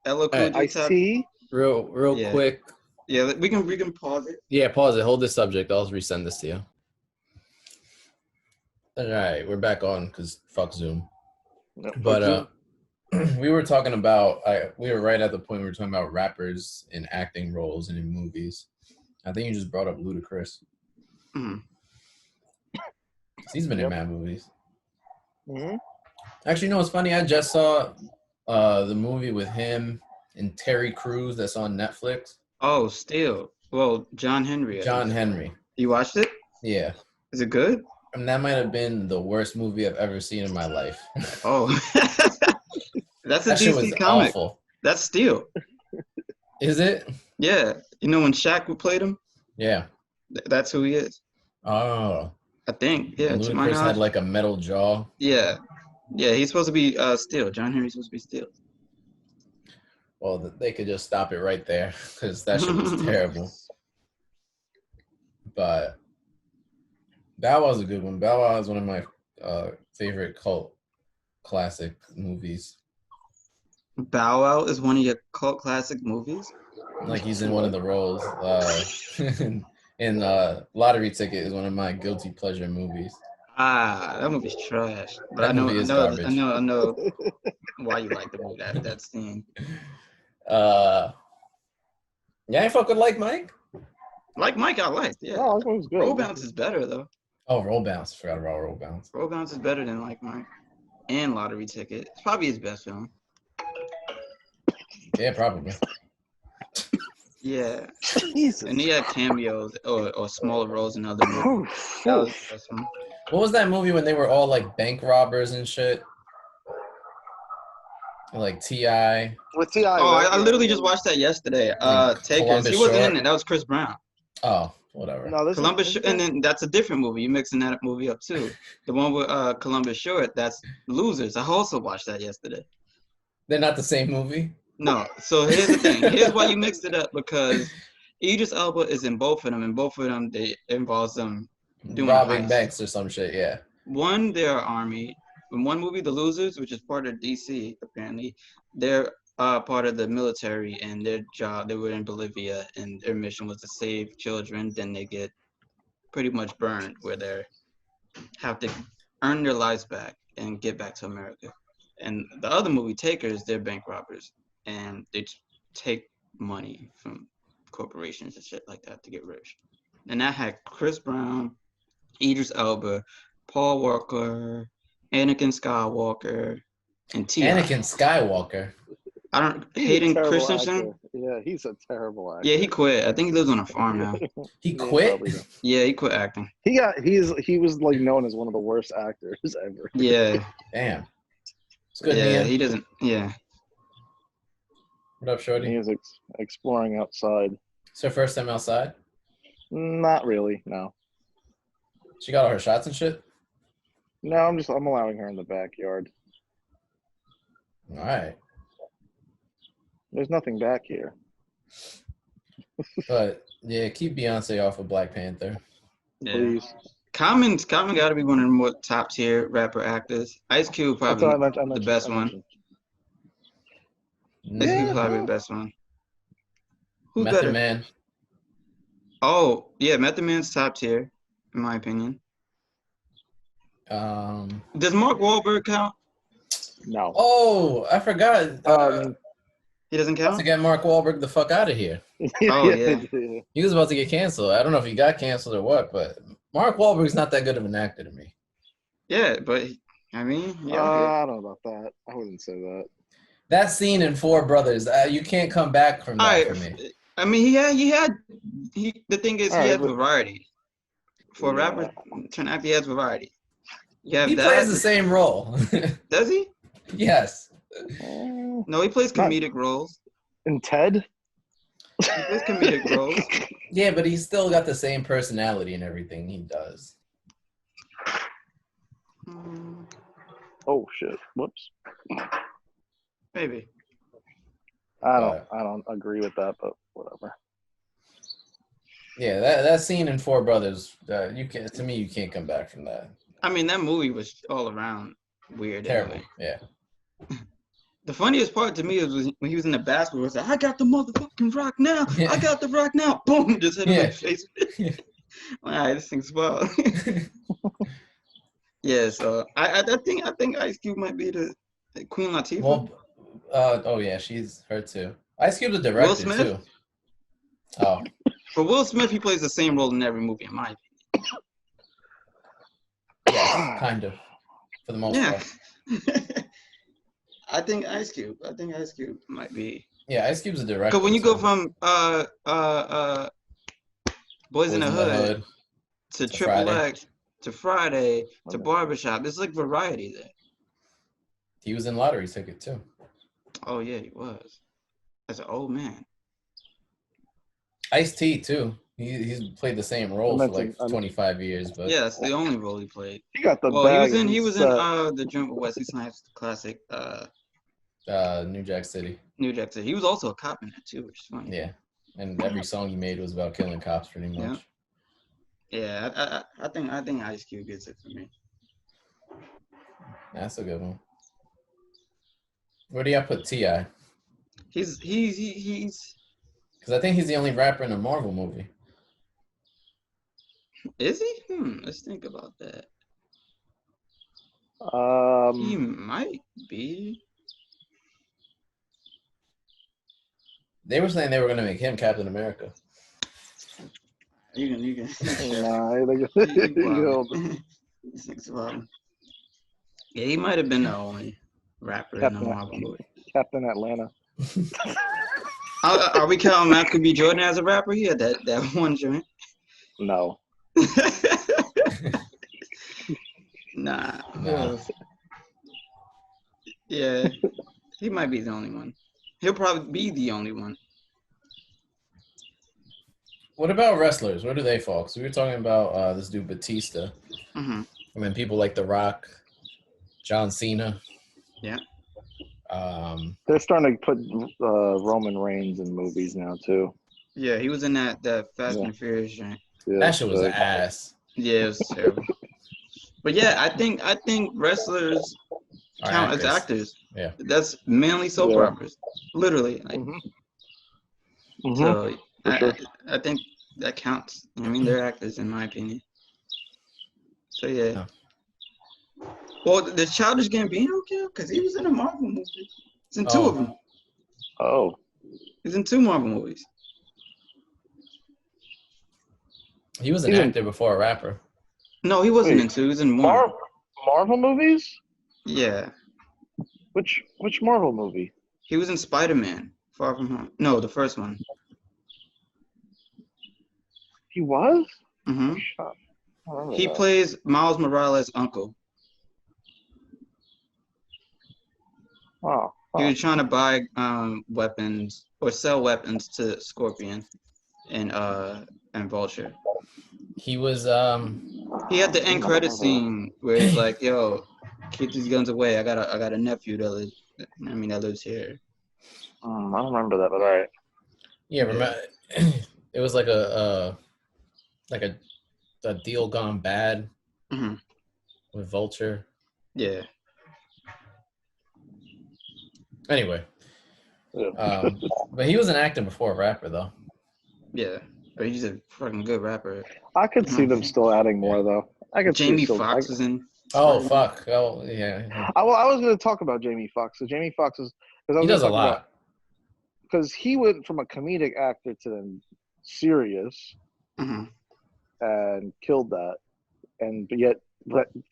LL Cool J top. Ice-T. Real Yeah. quick. Yeah, we can pause it. Yeah, pause it. Hold this subject. I'll resend this to you. All right, we're back on because fuck Zoom. No, But we were talking about. We were right at the point we were talking about rappers in acting roles and in movies. I think you just brought up Ludacris. Mhm. He's been in mad movies. Mhm. Actually, you know what's funny? I just saw the movie with him and Terry Crews that's on Netflix. Oh, still. Well, John Henry. John Henry. You watched it? Yeah. Is it good? And that might have been the worst movie I've ever seen in my life. Oh, that's a That shit DC was comic. awful. That's Steel. Is it? Yeah, you know when Shaq played him? Yeah. That's who he is. Oh. I think. Yeah, And to my Ludacris had knowledge. like a metal jaw. Yeah, he's supposed to be Steel. John Henry's supposed to be Steel. Well, they could just stop it right there because that shit was terrible. But Bow Wow's a good one. Bow Wow is one of my favorite cult classic movies. Bow Wow is one of your cult classic movies. Like he's in one of the roles. In Lottery Ticket is one of my guilty pleasure movies. Ah, that movie's trash. But That movie is garbage. I know why you like the movie. That scene. Yeah, I fuck with Like Mike. Like Mike, I liked. Yeah. Oh, that was good. Roll Bounce is better though. Oh, Roll Bounce. Forgot about Roll Bounce. Roll Bounce is better than Like Mike and Lottery Ticket. It's probably his best film. Yeah, probably. Yeah. Jesus. And he had cameos or smaller roles in other movies. That was the best one. What was that movie when they were all like bank robbers and shit? Like T.I. With T.I. Oh, right? I literally just watched that yesterday. Like Takers. Columbus He wasn't Short? in it. That was Chris Brown. Oh, whatever. No, this Columbus is, Short, and then that's a different movie. You're mixing that movie up too. The one with Columbus Short, that's Losers. I also watched that yesterday. They're not the same movie? No. So here's the thing. Here's why you mixed it up, because Idris Elba is in both of them, and both of them they involves them doing Robbing heists. banks or some shit, yeah. One, they're army. In one movie, The Losers, which is part of DC, apparently, they're part of the military, and their job, they were in Bolivia, and their mission was to save children. Then they get pretty much burned, where they have to earn their lives back and get back to America. And the other movie, Takers, they're bank robbers, and they take money from corporations and shit like that to get rich. And that had Chris Brown, Idris Elba, Paul Walker, Anakin Skywalker, and T.I. Anakin Skywalker. I don't he's a Hayden terrible Christensen. actor. Yeah, he's a terrible actor. Yeah, he quit. I think he lives on a farm now. He Yeah, quit? probably does. Yeah, he quit acting. He was like known as one of the worst actors ever. Yeah, Damn. It's good, yeah, Nia. he doesn't. Yeah, What up, Shorty? He was exploring outside. It's her first time outside? Not really, no. She got all her shots and shit? No, I'm allowing her in the backyard. All right. There's nothing back here. But, yeah, keep Beyonce off of Black Panther. yeah. Please. Common got to be one of the more top tier rapper actors. Ice Cube That's probably what I mentioned, the best I one. mentioned. Ice Cube Yeah. probably the best one. Who's Method better? Man. Oh, yeah, Method Man's top tier, in my opinion. Does Mark Wahlberg count? No. Oh, I forgot. He doesn't About to count? get Mark Wahlberg the fuck out of here. Oh, yeah. He was about to get canceled. I don't know if he got canceled or what, but Mark Wahlberg's not that good of an actor to me. Yeah, but, I mean, yeah. I don't know about that. I wouldn't say that. That scene in Four Brothers, you can't come back from that for me. I mean, the thing is, All he right, had but- variety. For a Yeah. rapper, to an actor, he has variety. You have He that. plays the same role. Does he? Yes. No, he plays Not- comedic roles. And Ted? He plays comedic roles. Yeah, but he's still got the same personality and everything he does. Oh shit! Whoops. Maybe. I don't agree with that, but whatever. Yeah, that scene in Four Brothers, you can't come back from that. I mean, that movie was all around weird. Terrible. Anyway. Yeah. The funniest part to me was when he was in the basketball. It's like, I got the motherfucking rock now. I got the rock now. Boom! Just hit him in the face. All right, this thing's wild. Yeah, so I think Ice Cube might be the Queen Latifah. Well, oh yeah, she's her too. Ice Cube's a Will director Smith? too. Oh, For Will Smith, he plays the same role in every movie, in my yeah, kind of, for the most part. opinion. I think Ice Cube might be. Yeah, Ice Cube's a director. Because when you go so- from Boys in the Hood to Triple Friday. X to Friday to Barbershop, it's like variety there. He was in Lottery Ticket too. Oh yeah, he was. As an old man. Ice-T too. He's played the same role for like 25 years, but Yeah, that's the only role he played. He got the Well, bag. he was in the joint with Wesley Snipes classic New Jack City. New Jack City. He was also a cop in that too, which is funny. Yeah, and every song he made was about killing cops, pretty much. Yeah, I think Ice Cube gets it for me. That's a good one. Where do y'all put T.I.? He's Because I think he's the only rapper in a Marvel movie. is he? Let's think about that. He might be. They were saying they were going to make him Captain America. You can. Nah, Yeah, he might have been the only rapper in a Marvel movie. Captain Atlanta. Are we counting Michael B. Jordan as a rapper? He had that one joint. No. Nah. Nah. Yeah, he might be the only one. He'll probably be the only one. What about wrestlers? Where do they fall? Because we were talking about this dude Batista. Mm-hmm. And then people like The Rock, John Cena. Yeah. They're starting to put Roman Reigns in movies now too. Yeah, he was in that Fast and Furious joint. Yeah, That shit was an ass. Yeah, it was terrible. But yeah, I think wrestlers count as actors. Yeah. That's mainly soap operas. Literally. Like, So I think that counts. I mean, they're actors in my opinion. So yeah. No. Well, the Childish Gambino count because he was in a Marvel movie. He's in two of them. Oh. He's in 2 Marvel movies. He was an actor before a rapper. No, he wasn't in 2. He was in 1. Marvel movies? Yeah. Which Marvel movie? He was in Spider-Man, Far From Home. No, the first one. He was? Mm-hmm. He that. plays Miles Morales' uncle. Oh. He was trying to buy weapons or sell weapons to Scorpion and Vulture. He was He had the end credit scene where he's like, "Yo, keep these guns away. I got a nephew that lives here." I don't remember that, but all right. Yeah, remember it was like a deal gone bad with Vulture. Yeah. Anyway, but he was an actor before a rapper, though. Yeah, but he's a fucking good rapper. I could see them still adding more, though. I could. Jamie Foxx is in. Oh fuck! Oh yeah. I was going to talk about Jamie Foxx. So Jamie Foxx is He does a lot. Because he went from a comedic actor to then serious, and killed that, and yet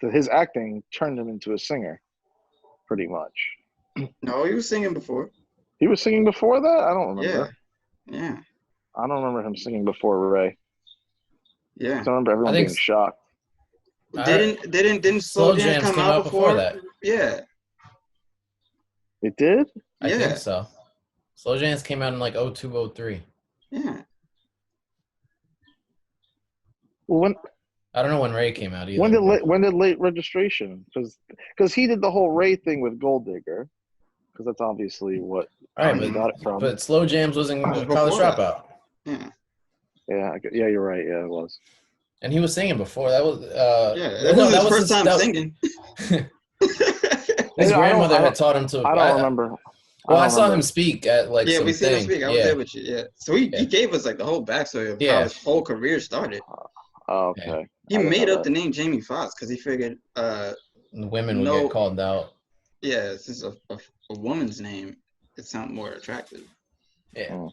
his acting turned him into a singer, pretty much. No, he was singing before. He was singing before that? I don't remember. Yeah. I don't remember him singing before Ray. Yeah. I remember everyone being shocked. Didn't Slow Jams come out before that? Yeah. It did? I think so. Slow Jams came out in like 02, 03. Yeah. Well, I don't know when Ray came out either. When did Late Registration? Because he did the whole Ray thing with Gold Digger. Because that's obviously what All right, he got it from. But Slow Jams was in College Dropout. Yeah. Yeah, you're right. Yeah, it was. And he was singing before. That was It no, was that his was first time that, singing. his I grandmother don't had taught him to. I don't remember. Well, I don't saw him remember. speak at like Yeah, we seen him something. speak. I was Yeah, there with you. Yeah. So he yeah, gave us like the whole backstory of how yeah, his whole career started. Oh, yeah. okay. He I didn't made know up that. the name Jamie Foxx because he figured, And the women would get no, called out. yeah, since a woman's name, it sounds more attractive. Yeah. Oh,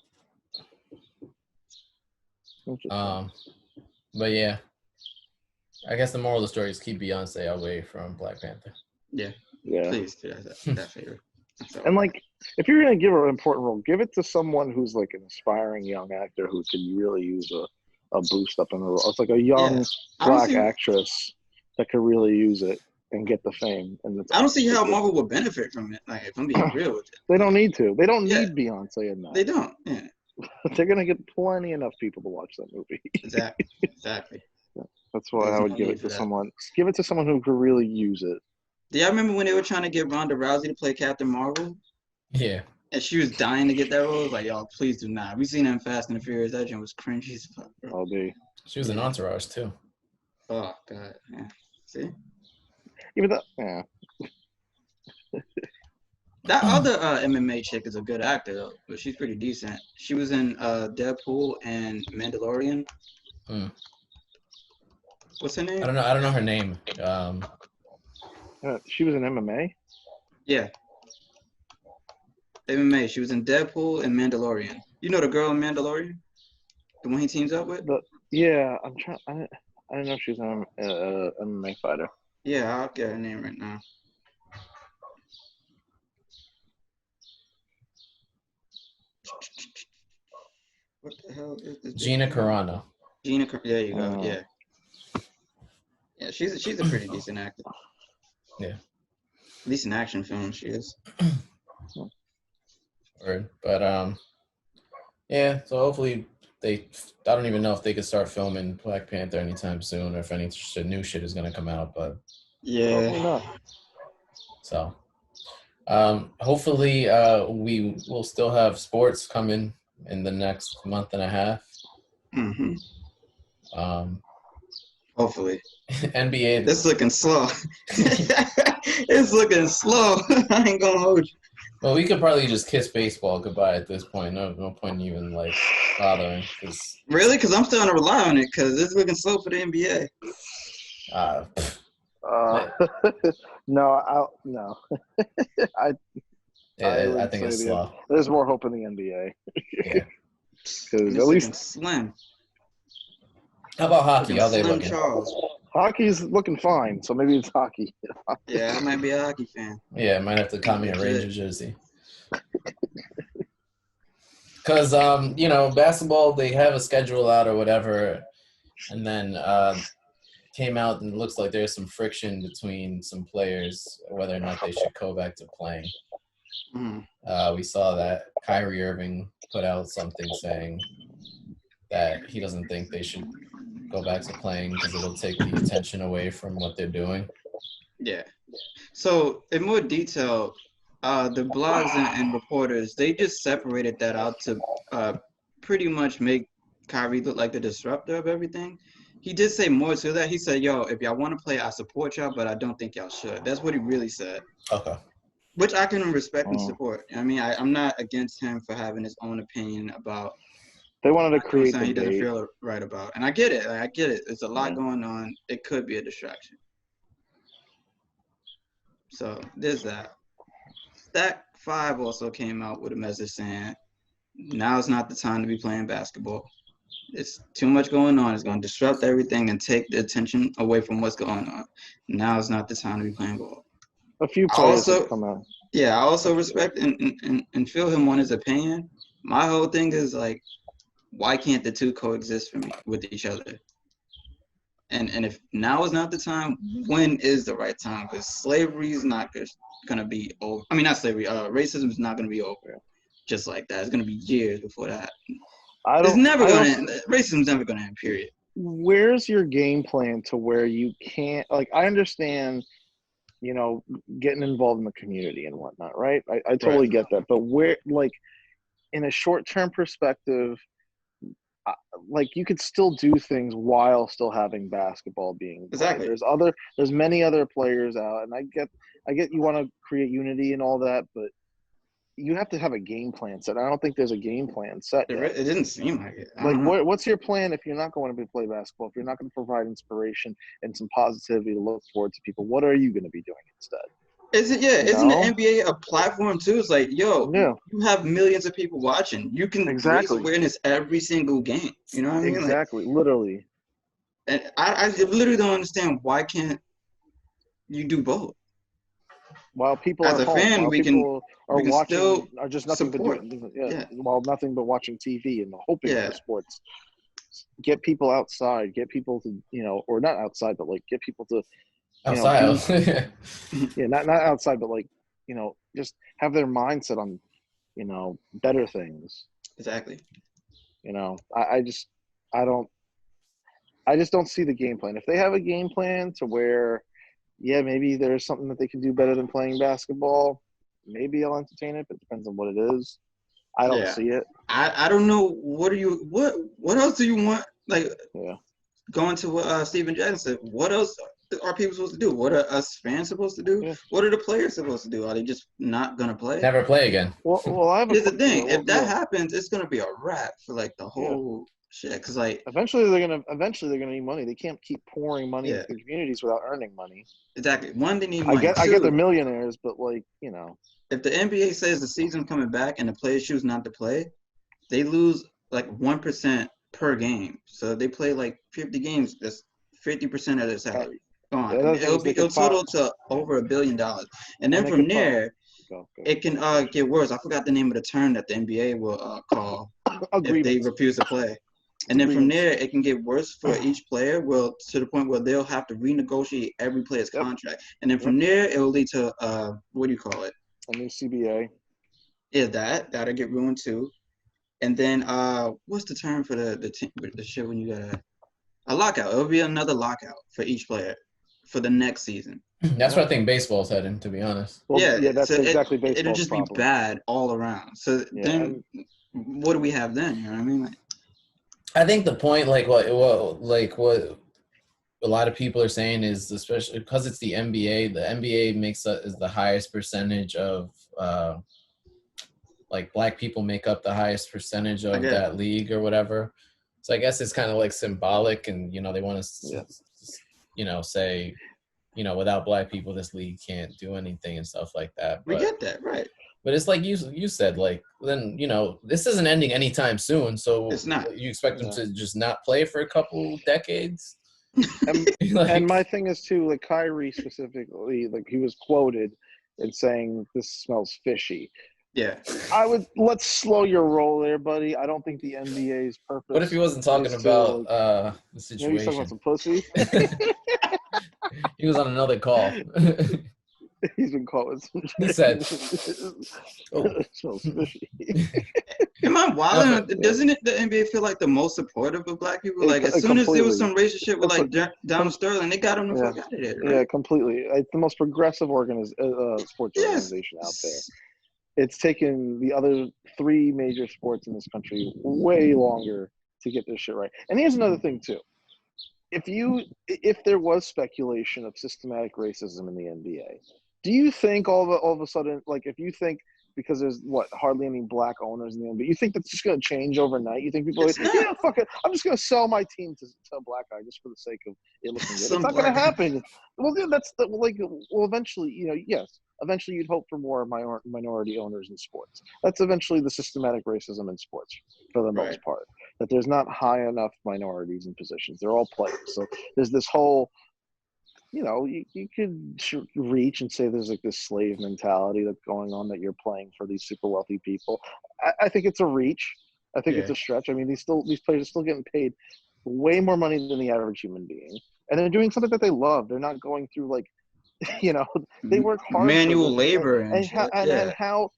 interesting. But yeah, I guess the moral of the story is keep Beyonce away from Black Panther. Yeah. Yeah. Please do that favor. And like, if you're gonna give her an important role, give it to someone who's like an aspiring young actor who could really use a boost up in the role. It's like a young black actress that could really use it and get the fame. And I don't see how Marvel would benefit from it. Like, if I'm being real with it, they don't need to. They don't Yeah. need Beyonce in that. they don't. Yeah, They're gonna get plenty enough people to watch that movie. exactly. That's why There's I would no give need it for to that. someone. Give it to someone who could really use it. Do y'all remember when they were trying to get Ronda Rousey to play Captain Marvel? Yeah. And she was dying to get that role. Like, y'all, please do not. We seen that in Fast and the Furious. That joint was cringy as fuck, bro. I'll be. She was in Entourage too. Oh God. Yeah. See? Even that. Yeah. That other MMA chick is a good actor though, but she's pretty decent. She was in Deadpool and Mandalorian. Hmm. What's her name? I don't know her name. She was in MMA. Yeah. MMA. She was in Deadpool and Mandalorian. You know the girl in Mandalorian? The one he teams up with? Yeah, I'm trying. I didn't know she was an MMA fighter. Yeah, I'll get her name right now. What the hell is this? Gina Carano. There you go. Yeah. Yeah, she's a pretty decent actor. Yeah. At least in action films, she is. Word. But yeah. So hopefully I don't even know if they could start filming Black Panther anytime soon, or if any new shit is gonna come out. But Yeah. so hopefully we will still have sports coming in the next month and a half. Mm-hmm. NBA. Hopefully. It's looking slow. It's looking slow. I ain't gonna hold you. Well, we could probably just kiss baseball goodbye at this point. No point in even like bothering. Really? Because I'm still gonna rely on it because it's looking slow for the NBA. No. I think it's slow. There's more hope in the NBA. Yeah. Because at least slim. How about hockey? How they Slim looking? Charles. Hockey's looking fine, so maybe it's hockey. Yeah, I might be a hockey fan. Yeah, I might have to call me a Ranger jersey. Because basketball, they have a schedule out or whatever, and then came out and it looks like there's some friction between some players whether or not they should go back to playing. We saw that Kyrie Irving put out something saying that he doesn't think they should go back to playing because it'll take the attention away from what they're doing. Yeah. So in more detail, the blogs and reporters, they just separated that out to pretty much make Kyrie look like the disruptor of everything. He did say more to that. He said, yo, if y'all want to play, I support y'all, but I don't think y'all should. That's what he really said. Okay. Which I can respect and support. I mean, I'm not against him for having his own opinion about they wanted to create something he doesn't feel right about. And I get it. I get it. There's a lot going on. It could be a distraction. So there's that. Stack 5 also came out with a message saying, now's not the time to be playing basketball. It's too much going on. It's going to disrupt everything and take the attention away from what's going on. Now's not the time to be playing ball. A few players have come out. Yeah, I also respect and feel him on his opinion. My whole thing is like, why can't the two coexist with each other? And if now is not the time, when is the right time? Because slavery is not going to be over. I mean, not slavery. Racism is not going to be over just like that. It's going to be years before that. Racism's never going to end, period. Where's your game plan to where you can't, like, I understand, getting involved in the community and whatnot, right? I totally get that. But where, like, in a short-term perspective, like you could still do things while still having basketball being played. Exactly. There's many other players out, and I get you want to create unity and all that, but you have to have a game plan set. I don't think there's a game plan set yet. It didn't seem like it. Like, what's your plan if you're not going to play basketball? If you're not going to provide inspiration and some positivity to look forward to people, what are you going to be doing instead? Isn't the NBA a platform too? It's like, yo, you have millions of people watching. You can raise awareness every single game. You know what I mean? Exactly, like, literally. And I literally don't understand why can't you do both? While people as are a home, fan, while we people are can watching, still are just nothing support. but doing, while nothing but watching TV and hoping for sports. Get people outside. Get people to, or not outside, but like get people to, outside. Not outside, but like, just have their mindset on, better things. Exactly. I just don't see the game plan. If they have a game plan to where, maybe there's something that they can do better than playing basketball, maybe I'll entertain it, but it depends on what it is. I don't see it. I don't know. What else do you want? Like, going to what Steven Jackson said, what else are people supposed to do? What are us fans supposed to do? What are the players supposed to do? Are they just not going to play? Never play again. Well, I have Here's the thing. If that happens, it's going to be a wrap for like the whole shit. Because like eventually they're gonna need money. They can't keep pouring money into the communities without earning money. Exactly. One, they need money. I get they're millionaires, but like, if the NBA says the season's coming back and the players choose not to play, they lose like 1% per game. So if they play like 50 games, that's 50% of their salary gone. It'll total to over $1 billion. And then from there, it can get worse. I forgot the name of the term that the NBA will call if they refuse to play. And then from there, it can get worse for each player. Well, to the point where they'll have to renegotiate every player's contract. And then from there, it will lead to what do you call it? A new CBA. Yeah, that'll get ruined too. And then what's the term for the shit when you got a lockout? It'll be another lockout for each player for the next season. That's what I think baseball's heading, to be honest. Well, that's exactly baseball's it'll just problem. be bad all around. So then, what do we have then? You know what I mean? Like, I think the point, like what a lot of people are saying is, especially because it's the NBA is the highest percentage of like black people make up the highest percentage of that league or whatever. So I guess it's kind of like symbolic, and they want to say, without black people this league can't do anything and stuff like that. We get that, right? But it's like you said, like, then, this isn't ending anytime soon. So it's not. You expect them to just not play for a couple decades? And my thing is, too, like Kyrie specifically, like he was quoted in saying, "This smells fishy." Yeah. Let's slow your roll there, buddy. I don't think the NBA's purpose. What if he wasn't talking about the situation? Maybe he's talking about some pussy. He was on another call. He's been calling some shit. He said, it smells fishy. Am I wild? Doesn't the NBA feel like the most supportive of black people? Like, as soon as there was some racist shit with like Donald Sterling, they got him the fuck out of there. Right? Yeah, completely. It's the most progressive sports organization out there. It's taken the other 3 major sports in this country way longer to get this shit right. And here's another thing too. If there was speculation of systematic racism in the NBA, do you think all of a sudden, like, if you think because there's hardly any black owners in the NBA, you think that's just going to change overnight? You think people are like, yeah, fuck it, I'm just going to sell my team to a black guy just for the sake of it looking good? It's not going to happen. Well, eventually, yes. Eventually, you'd hope for more minority owners in sports. That's eventually the systematic racism in sports, for the most part. That there's not high enough minorities in positions. They're all players. So there's this whole, you could reach and say there's like this slave mentality that's going on, that you're playing for these super wealthy people. I think it's a reach. I think it's a stretch. I mean, these players are still getting paid way more money than the average human being, and they're doing something that they love. They're not going through like, they work hard. Manual labor and how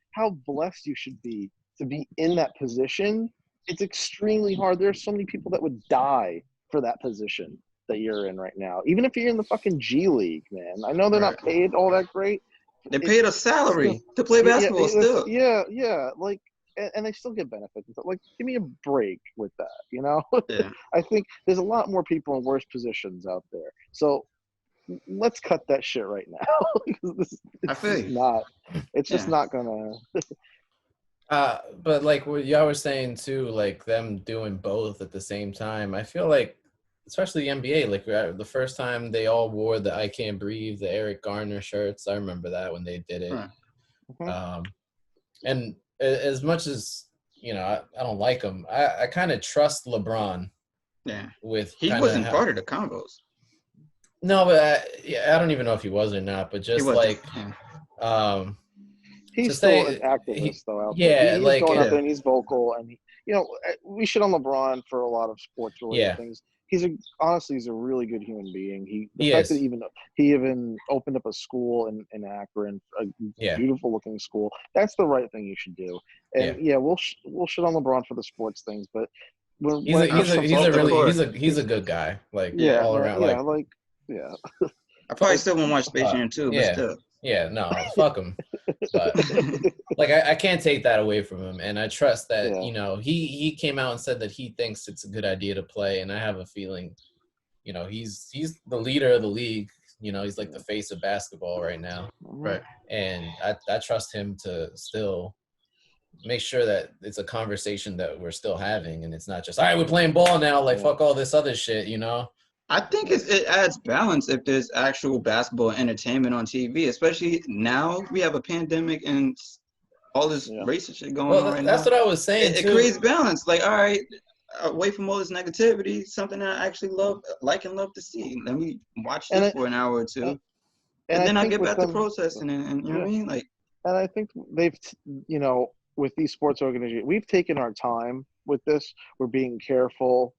blessed you should be to be in that position. It's extremely hard. There are so many people that would die for that position that you're in right now. Even if you're in the fucking G League, man. I know they're not paid all that great. They paid a salary to play basketball still. Yeah. Like, and they still get benefits. Like, give me a break with that, you know? Yeah. I think there's a lot more people in worse positions out there. So let's cut that shit right now. Because I feel you. it's just Yeah. not gonna. But like what y'all were saying too, like them doing both at the same time. I feel like, especially the NBA, like the first time they all wore the "I Can't Breathe," the Eric Garner shirts. I remember that when they did it. Right. And as much as I don't like him, I kind of trust LeBron. Yeah. With He kinda wasn't part of the combos. No, but I don't even know if he was or not. But He just wasn't. like, Yeah. He's to still say, an activist though out yeah, there. He's like going out there and he's vocal, and we shit on LeBron for a lot of sports related things. Honestly, he's a really good human being. The fact that he even opened up a school in Akron, a beautiful looking school. That's the right thing you should do. And we'll shit on LeBron for the sports things, but he's a good guy, like all around. I probably still won't watch Space Jam 2, but still. Yeah, no, fuck him. But like I can't take that away from him, and I trust that he came out and said that he thinks it's a good idea to play, and I have a feeling, he's the leader of the league. He's like the face of basketball right now, right? And I trust him to still make sure that it's a conversation that we're still having, and it's not just all right, we're playing ball now, like fuck all this other shit, I think it adds balance if there's actual basketball entertainment on TV, especially now we have a pandemic and all this racist shit going on right now. That's what I was saying too. It creates balance. Like, all right, away from all this negativity, something that I actually love to see. Let me watch this for an hour or two, and then I get back to protesting and you know what I mean? Like, and I think they've, with these sports organizations, we've taken our time with this. We're being careful.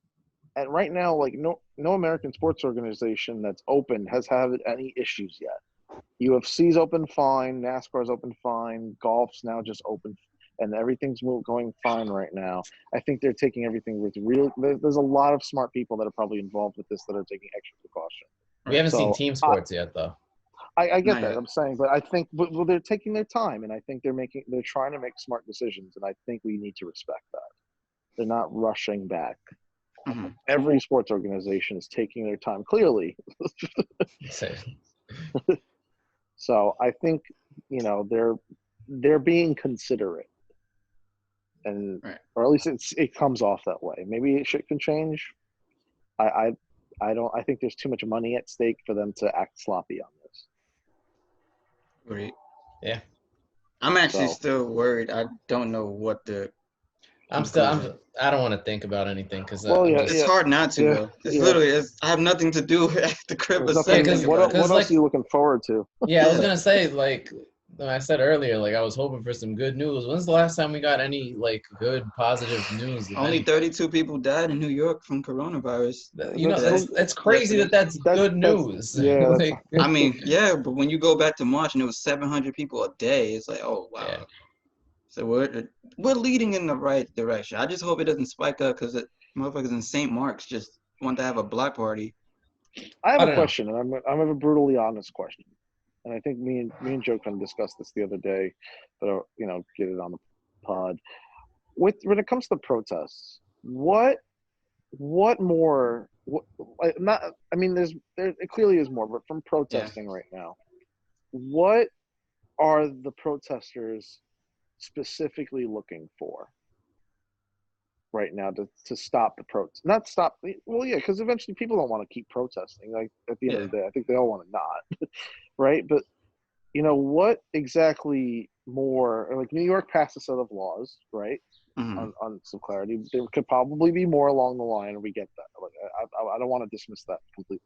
And right now, like no American sports organization that's open has had any issues yet. UFC's open fine, NASCAR's open fine, golf's now just open, and everything's going fine right now. I think they're taking everything with real. There's a lot of smart people that are probably involved with this that are taking extra precaution. We haven't seen team sports yet, though. I get that. I'm saying, but I think they're taking their time, and I think they're trying to make smart decisions, and I think we need to respect that. They're not rushing back. Mm-hmm. Every sports organization is taking their time, clearly. So I think they're being considerate, and or at least it comes off that way. Maybe shit can change. I think there's too much money at stake for them to act sloppy on this. Right. Yeah. I'm actually still worried. I don't know what the. I don't want to think about anything because it's hard not to. Though. It's literally. I have nothing to do at the crib. What else are you looking forward to? Yeah, I was gonna say, like I said earlier, like I was hoping for some good news. When's the last time we got any like good positive news? Only 32 people died in New York from coronavirus. That's crazy. That's good news. Yeah. I mean, but when you go back to March and it was 700 people a day, it's like, oh wow. Yeah. So we're leading in the right direction. I just hope it doesn't spike up because motherfuckers in St. Mark's just want to have a block party. I have a question, and I'm gonna have a brutally honest question. And I think me and Joe kind of discussed this the other day, but get it on the pod. When it comes to protests, what more? There clearly is more, but from protesting right now, what are the protesters specifically looking for right now to stop the protest? Not stop. Well, yeah, because eventually people don't want to keep protesting. Like at the end of the day, I think they all want to not, right? But what exactly more? Like New York passed a set of laws, right? Mm-hmm. On some clarity, there could probably be more along the line, and we get that. Like I don't want to dismiss that completely.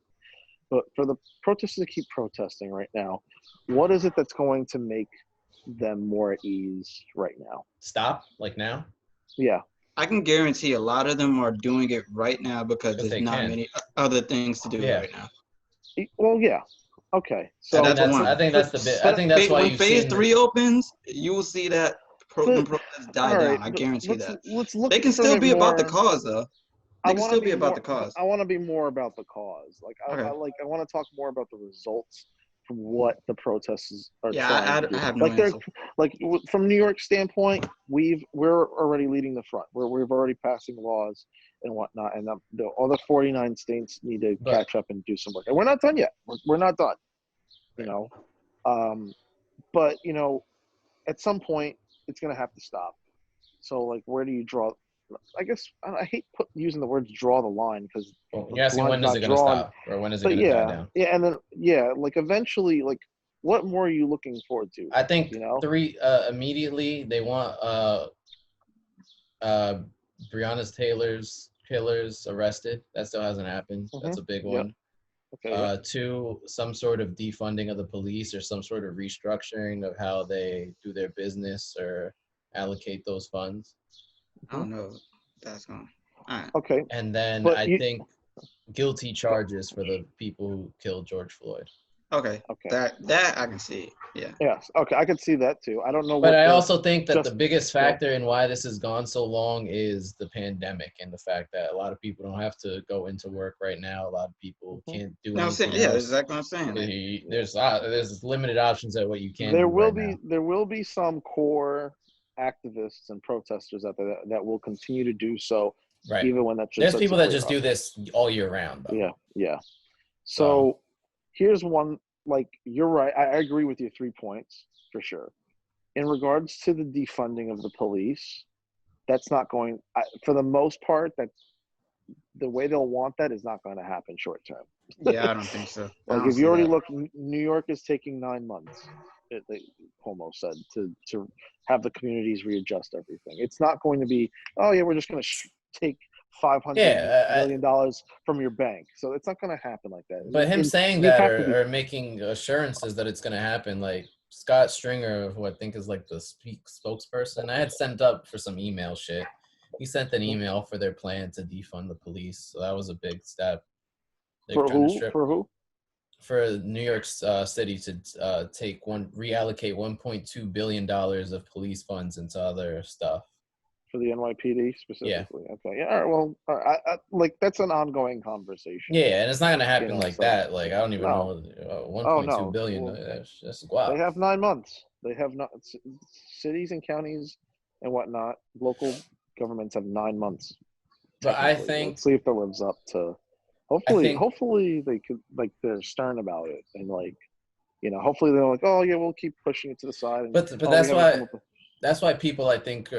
But for the protesters to keep protesting right now, what is it that's going to make them more at ease right now? Stop, like now? Yeah. I can guarantee a lot of them are doing it right now because there's not many other things to do right now. Well, yeah. Okay. So that's one. I think that's the bit. I think that's why when phase 3 opens, you will see that protests die down. I guarantee that. They can still be about the cause, though. They can still be about the cause. I want to be more about the cause. Like I want to talk more about the results what the protests are Yeah, trying to I do. have no Like they're answer. like from New York standpoint, we're already leading the front. We've already passing laws and whatnot, and the other 49 states need to But- catch up and do some work. And we're not done yet. We're not done. You know, but you know, at some point it's gonna have to stop. So like, where do you draw? I guess I hate using the words "draw the line" because Well, you're asking when is it going to stop, or when is it but going to die yeah, down? yeah, and then like eventually, like, what more are you looking forward to? I think You know, immediately they want Breonna Taylor's killers arrested. That still hasn't happened. That's a big Yep. one. Okay. Two, some sort of defunding of the police or some sort of restructuring of how they do their business or allocate those funds. I don't know if that's going. All right. Okay. And then But I think guilty charges for the people who killed George Floyd. Okay. Okay. That I can see. Yeah. Yes. Okay. I could see that too. I don't know. But what I the- also think that the just- biggest factor in why this has gone so long is the pandemic and the fact that a lot of people don't have to go into work right now. A lot of people can't do No, I'm anything saying, yeah, that's else. exactly what I'm saying. Like, There's limited options at what you can there do will right be now. there will be some core activists and protesters out there that will continue to do so, Right. even when that's just There's people that just do this all year round. Though. Yeah. So here's one. Like, you're right. I agree with your 3 points for sure. In regards to the defunding of the police, that's not going. For the most part, that the way they'll want that is not going to happen short term. yeah, I don't think so. I Like, don't if you see already that. look, New York is taking 9 months. Cuomo said to have the communities readjust everything. It's not going to be, oh yeah, we're just going to take $500 million from your bank. So it's not going to happen like that. But him saying you that have to be- or making assurances that it's going to happen, like Scott Stringer, who I think is like the spokesperson, I had sent up for some email shit. He sent an email for their plan to defund the police. So that was a big step. For who? For New York City to reallocate $1.2 billion of police funds into other stuff. For the NYPD specifically. Yeah. Okay. Yeah. All right, well, like, that's an ongoing conversation. Yeah, and it's not gonna happen like so, that. Like, I don't even know. 1.2 billion. Well, that's guap. They have 9 months. They have not cities and counties and whatnot. Local governments have 9 months. But I think, let's see if that lives up to. Hopefully they could, like, they're stern about it and, like, you know, hopefully they're like, oh yeah, we'll keep pushing it to the side. And, but that's why people, I think,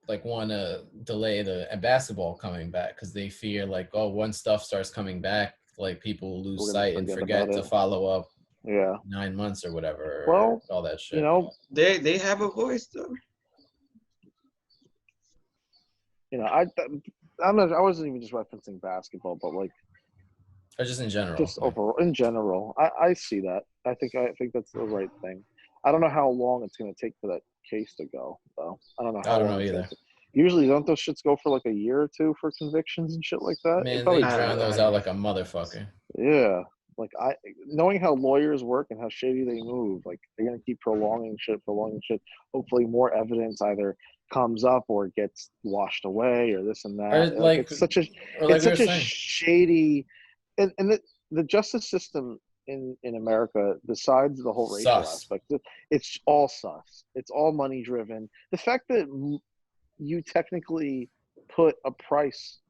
like, want to delay the basketball coming back because they fear, like, oh, once stuff starts coming back, like, people will lose sight and forget to follow up. 9 months or whatever. Well, or all that shit. You know, they have a voice though. You know, I wasn't even just referencing basketball, but like, or just in general. Just overall, in general, I see that. I think that's the right thing. I don't know how long it's going to take for that case to go, though. I don't know. I don't know either. Usually, don't those shits go for like a year or two for convictions and shit like that? Man, they drown those out like a motherfucker. Yeah, like knowing how lawyers work and how shady they move, like they're gonna keep prolonging shit. Hopefully, more evidence either comes up or gets washed away or this and that. Or like, it's such a shady, and the justice system in America, besides the whole racial aspect, it's all sus. It's all money driven. The fact that you technically put a price,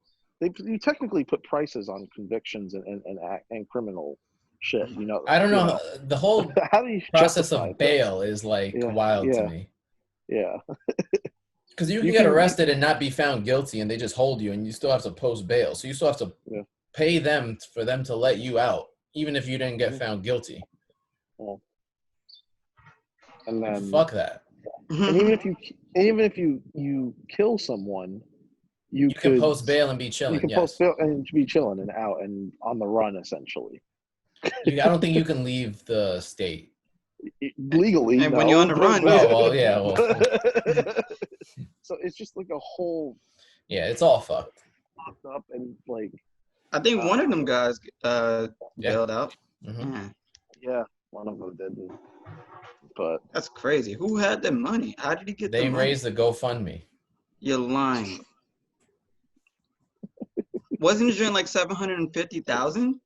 you technically put prices on convictions and criminal shit. You know, I don't know. The whole process of bail is like wild to me. Yeah. Because you can get arrested and not be found guilty, and they just hold you, and you still have to post bail. So you still have to pay them for them to let you out, even if you didn't get found guilty. And then fuck that. And even if you kill someone, you can post bail and be chilling. You can post bail and be chilling and out and on the run, essentially. I don't think you can leave the state legally. And when you're on the run, so it's just like a whole. Yeah, it's all fucked up and like. I think one of them guys bailed out. Mm-hmm. Yeah, one of them did. But that's crazy. Who had the money? How did he get the money? They raised the GoFundMe. You're lying. Wasn't it during like 750,000?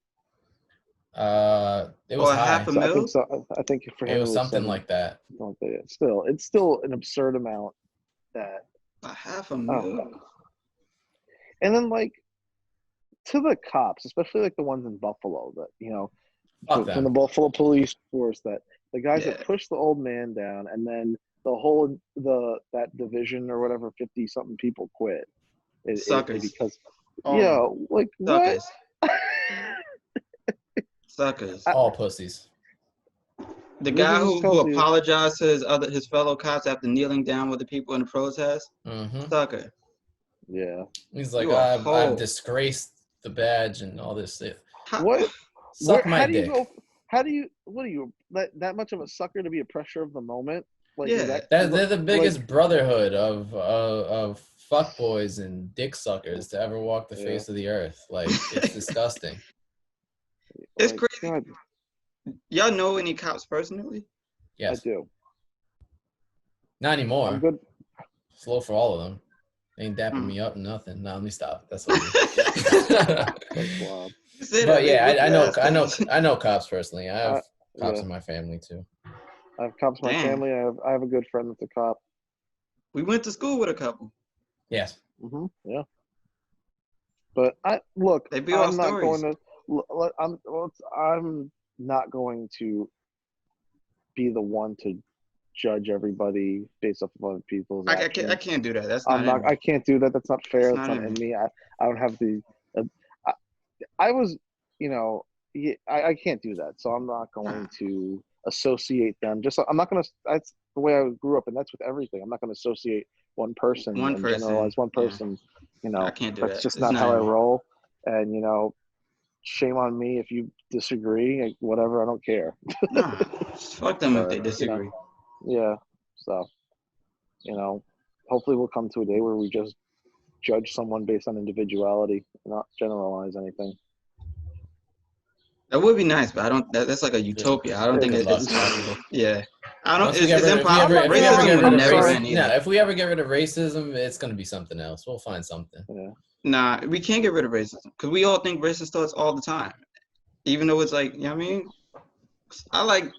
It was Or a half high. a So I mil? think so. I think for him It was something something like that. like that. It's still an absurd amount that A half a I don't mil? know. And then like to the cops, especially like the ones in Buffalo that Fuck from the them. Buffalo police force, that the guys Yeah. that pushed the old man down, and then that division or whatever 50 something people quit Suckers. because Oh, like what. suckers. Suckers. All pussies. The This guy just who tells you, apologized to his fellow cops after kneeling down with the people in the protest, Hmm. sucker. yeah. He's like, You a I've hoe. disgraced the badge and all this shit. What? Suck my How do you dick. go? How do you? What are you? That much of a sucker to be a pressure of the moment? Like is Yeah. They're the biggest like, brotherhood of fuckboys and dick suckers to ever walk the Yeah. face of the earth. Like, it's disgusting. It's like, crazy. God, Y'all know any cops personally? I Yes. do. Not I'm anymore. good. Slow for all of them. They ain't dapping Mm. me up, nothing. No, let me stop. That's what That's wild. You say But that, yeah, whoop I your know, ass, I know, 'cause- I know cops personally. I have cops Yeah. in my family too. I have cops in my Damn. family. I have a good friend that's a cop. We went to school with a couple. Yes. Yeah. But They be all I'm not stories. going to. I'm not going to be the one to judge everybody based off of other people's I actions. can't do that. That's I'm not. not. I can't do that. That's not fair. It's That's not not in in me. me. I don't have the. I, I was, I can't do that. So I'm not going to associate them. I'm not going to. That's the way I grew up, and that's with everything. I'm not going to associate one person One and person. generalize one Yeah. person. I can't do That's that. just It's not how not I in me. roll. And shame on me if you disagree. Whatever. I don't care. Nah, fuck them if But they disagree. yeah. So hopefully we'll come to a day where we just judge someone based on individuality, not generalize anything. That would be nice, but I don't. That's like a utopia. I don't think Good luck. it's possible. Yeah, I don't. Once we It's if we impossible. ever Racism get would rid of never sorry. end either. if we ever get rid of racism, it's gonna be something else. We'll find something. Yeah. Nah, we can't get rid of racism because we all think racist thoughts all the time, even though it's like, you know what I mean? I like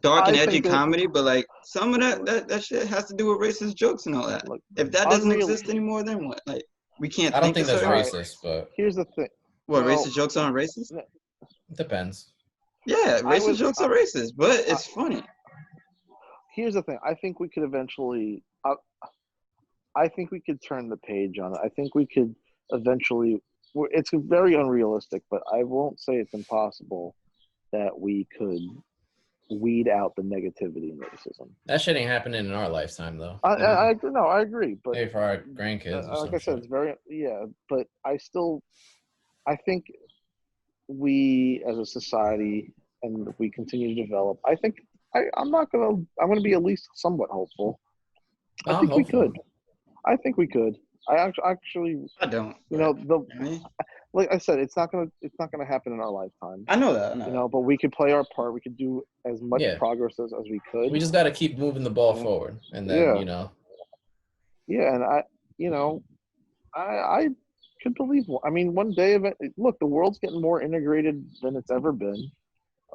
dark and I edgy think that comedy, but like some of that shit has to do with racist jokes and all that. look, If that doesn't unreal. exist anymore, then what? Like we can't I don't think think of that's certain. Alright. racist, but Here's the thing. What, Well, racist jokes aren't racist? it depends. Yeah, I racist would. jokes are racist, but it's funny. Here's the thing. I think we could eventually. I think we could turn the page on it. I think we could eventually. It's very unrealistic, but I won't say it's impossible that we could weed out the negativity and racism. That shit ain't happening in our lifetime though. I agree, but Maybe for our grandkids or like some I said, shit. it's but I think we as a society, and if we continue to develop, I'm going to be at least somewhat hopeful. I I'm think we hopeful. could. I think we could. I actually, I don't. I mean, like I said, it's not gonna happen in our lifetime. I know that. I know. But we could play our part. We could do as much Yeah. progress as we could. We just got to keep moving the ball Yeah. forward, and then Yeah, and I could believe. I mean, one day, look, the world's getting more integrated than it's ever been.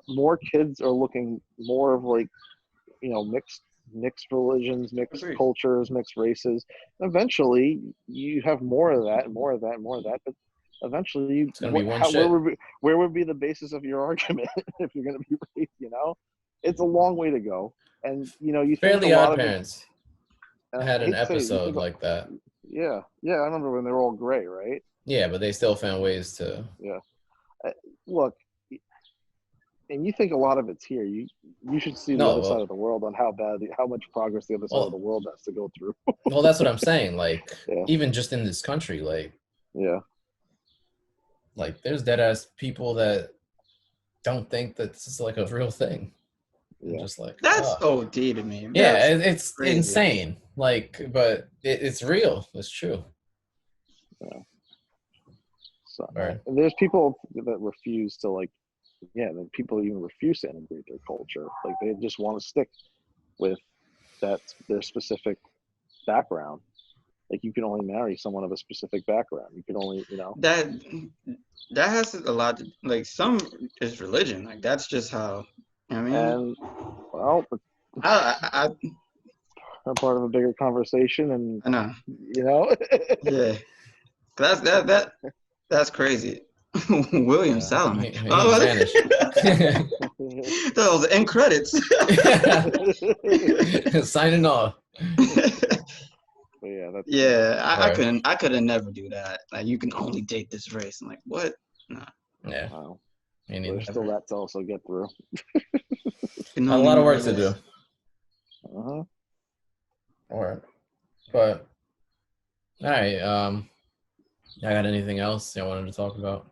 More kids are looking more of like, mixed religions, mixed Agreed. cultures, mixed races. Eventually, you have more of that, and more of that, and more of that. But eventually, it's gonna be one shit. where would be the basis of your argument if you're going to be racist? It's a long way to go. And you think Fairly a lot Odd of it, Parents I had an hate to say it, you episode think- like that. Yeah, I remember when they were all gray, right? Yeah, but they still found ways to. Look, and you think a lot of it's here. You should see the other side of the world on how much progress the other side of the world has to go through. Well, that's what I'm saying. Like, Yeah. even just in this country, like there's dead ass people that don't think that this is like a real thing. Yeah. Just like That's OD to me. Yeah, That's it's crazy. insane. Like, but it's real. It's true. Yeah. So, Right. and there's people that refuse to then people even refuse to integrate their culture. Like they just want to stick with their specific background. Like you can only marry someone of a specific background. You can only, That has a lot to, like, some is religion. Like that's just how. I mean, and well, I I'm part of a bigger conversation, and know. you Yeah, that's crazy. William Salomon. He vanished. Those end credits. Signing off. But yeah, that's Yeah, I Right. couldn't. I could have never do that. Like you can only date this race. I'm like, what? Nah. Yeah. wow. Me There's neither. still that to also get through. Can A only lot of marry work to do. this. Uh-huh. All right. But all right. I got anything else I wanted to talk about?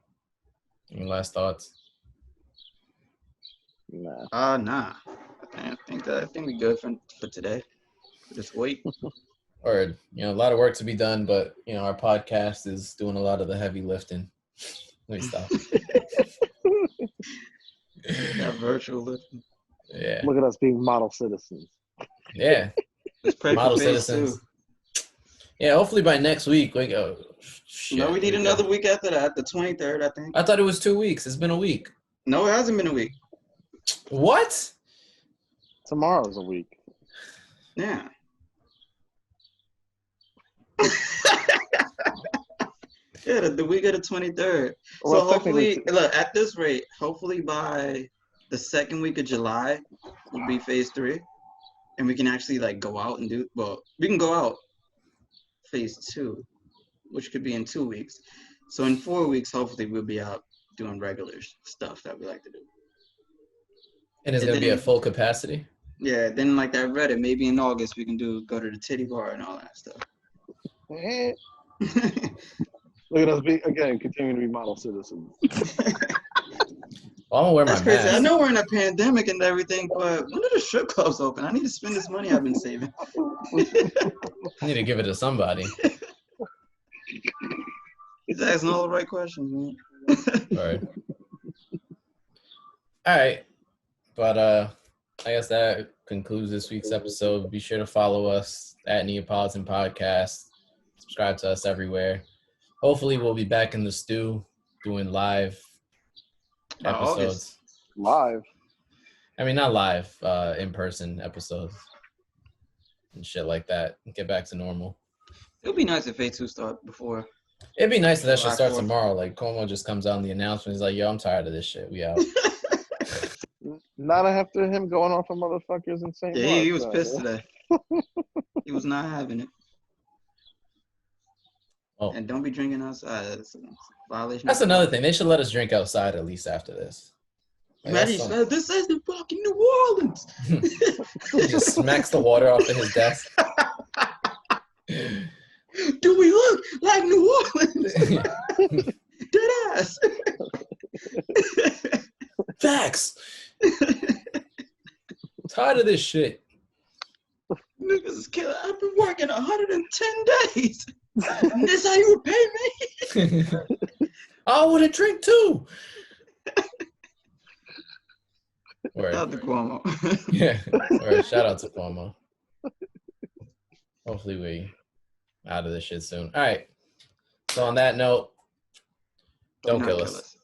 Any last thoughts? Nah. Nah. I think we're good for today. For this week. Or a lot of work to be done, but our podcast is doing a lot of the heavy lifting. Let me stop. That virtual lifting. Yeah. Look at us being model citizens. Yeah. Let's pray Model for phase citizens. 2. Yeah, hopefully by next week. Like, oh, shit. No, we need another week after that, the 23rd, I think. I thought it was 2 weeks. It's been a week. No, it hasn't been a week. What? Tomorrow's a week. Yeah. Yeah, the week of the 23rd. Well, So hopefully, technically- look, at this rate, hopefully by the second week of July will be phase 3. And we can actually like go out and we can go out phase 2, which could be in 2 weeks. So in 4 weeks, hopefully we'll be out doing regular stuff that we like to do. And it's And going to be then- at full capacity? Yeah, then like that Reddit, maybe in August we can go to the titty bar and all that stuff. Eh. Look at us continuing to be model citizens. Well, I'm going to wear That's my crazy. mask. I know we're in a pandemic and everything, but when are the strip clubs open? I need to spend this money I've been saving. I need to give it to somebody. He's asking all the right questions, man. All right. But I guess that concludes this week's episode. Be sure to follow us at Neapolitan Podcast. Subscribe to us everywhere. Hopefully we'll be back in the stew doing live By episodes. August. Live. I mean, not live, in-person episodes and shit like that. Get back to normal. It would be nice if phase 2 start before. It'd be nice if that shit July starts 4th. tomorrow. Like, Cuomo just comes out in the announcement. He's like, yo, I'm tired of this shit. We out. Not after him going off on motherfuckers and saying, Yeah, he was pissed today. He was not having it. Oh. And don't be drinking outside. That's a violation. That's another thing. They should let us drink outside at least after this. Like, Man, that's some- this isn't fucking New Orleans. He just smacks the water off of his desk. Do we look like New Orleans? Dead ass. Facts. Tired of this shit. Niggas is killing. I've been working 110 days. This how you repay me? I want to drink too. Word. Shout out to Cuomo. Yeah. Word. Shout out to Cuomo. Hopefully we out of this shit soon. All right. So on that note, don't kill us.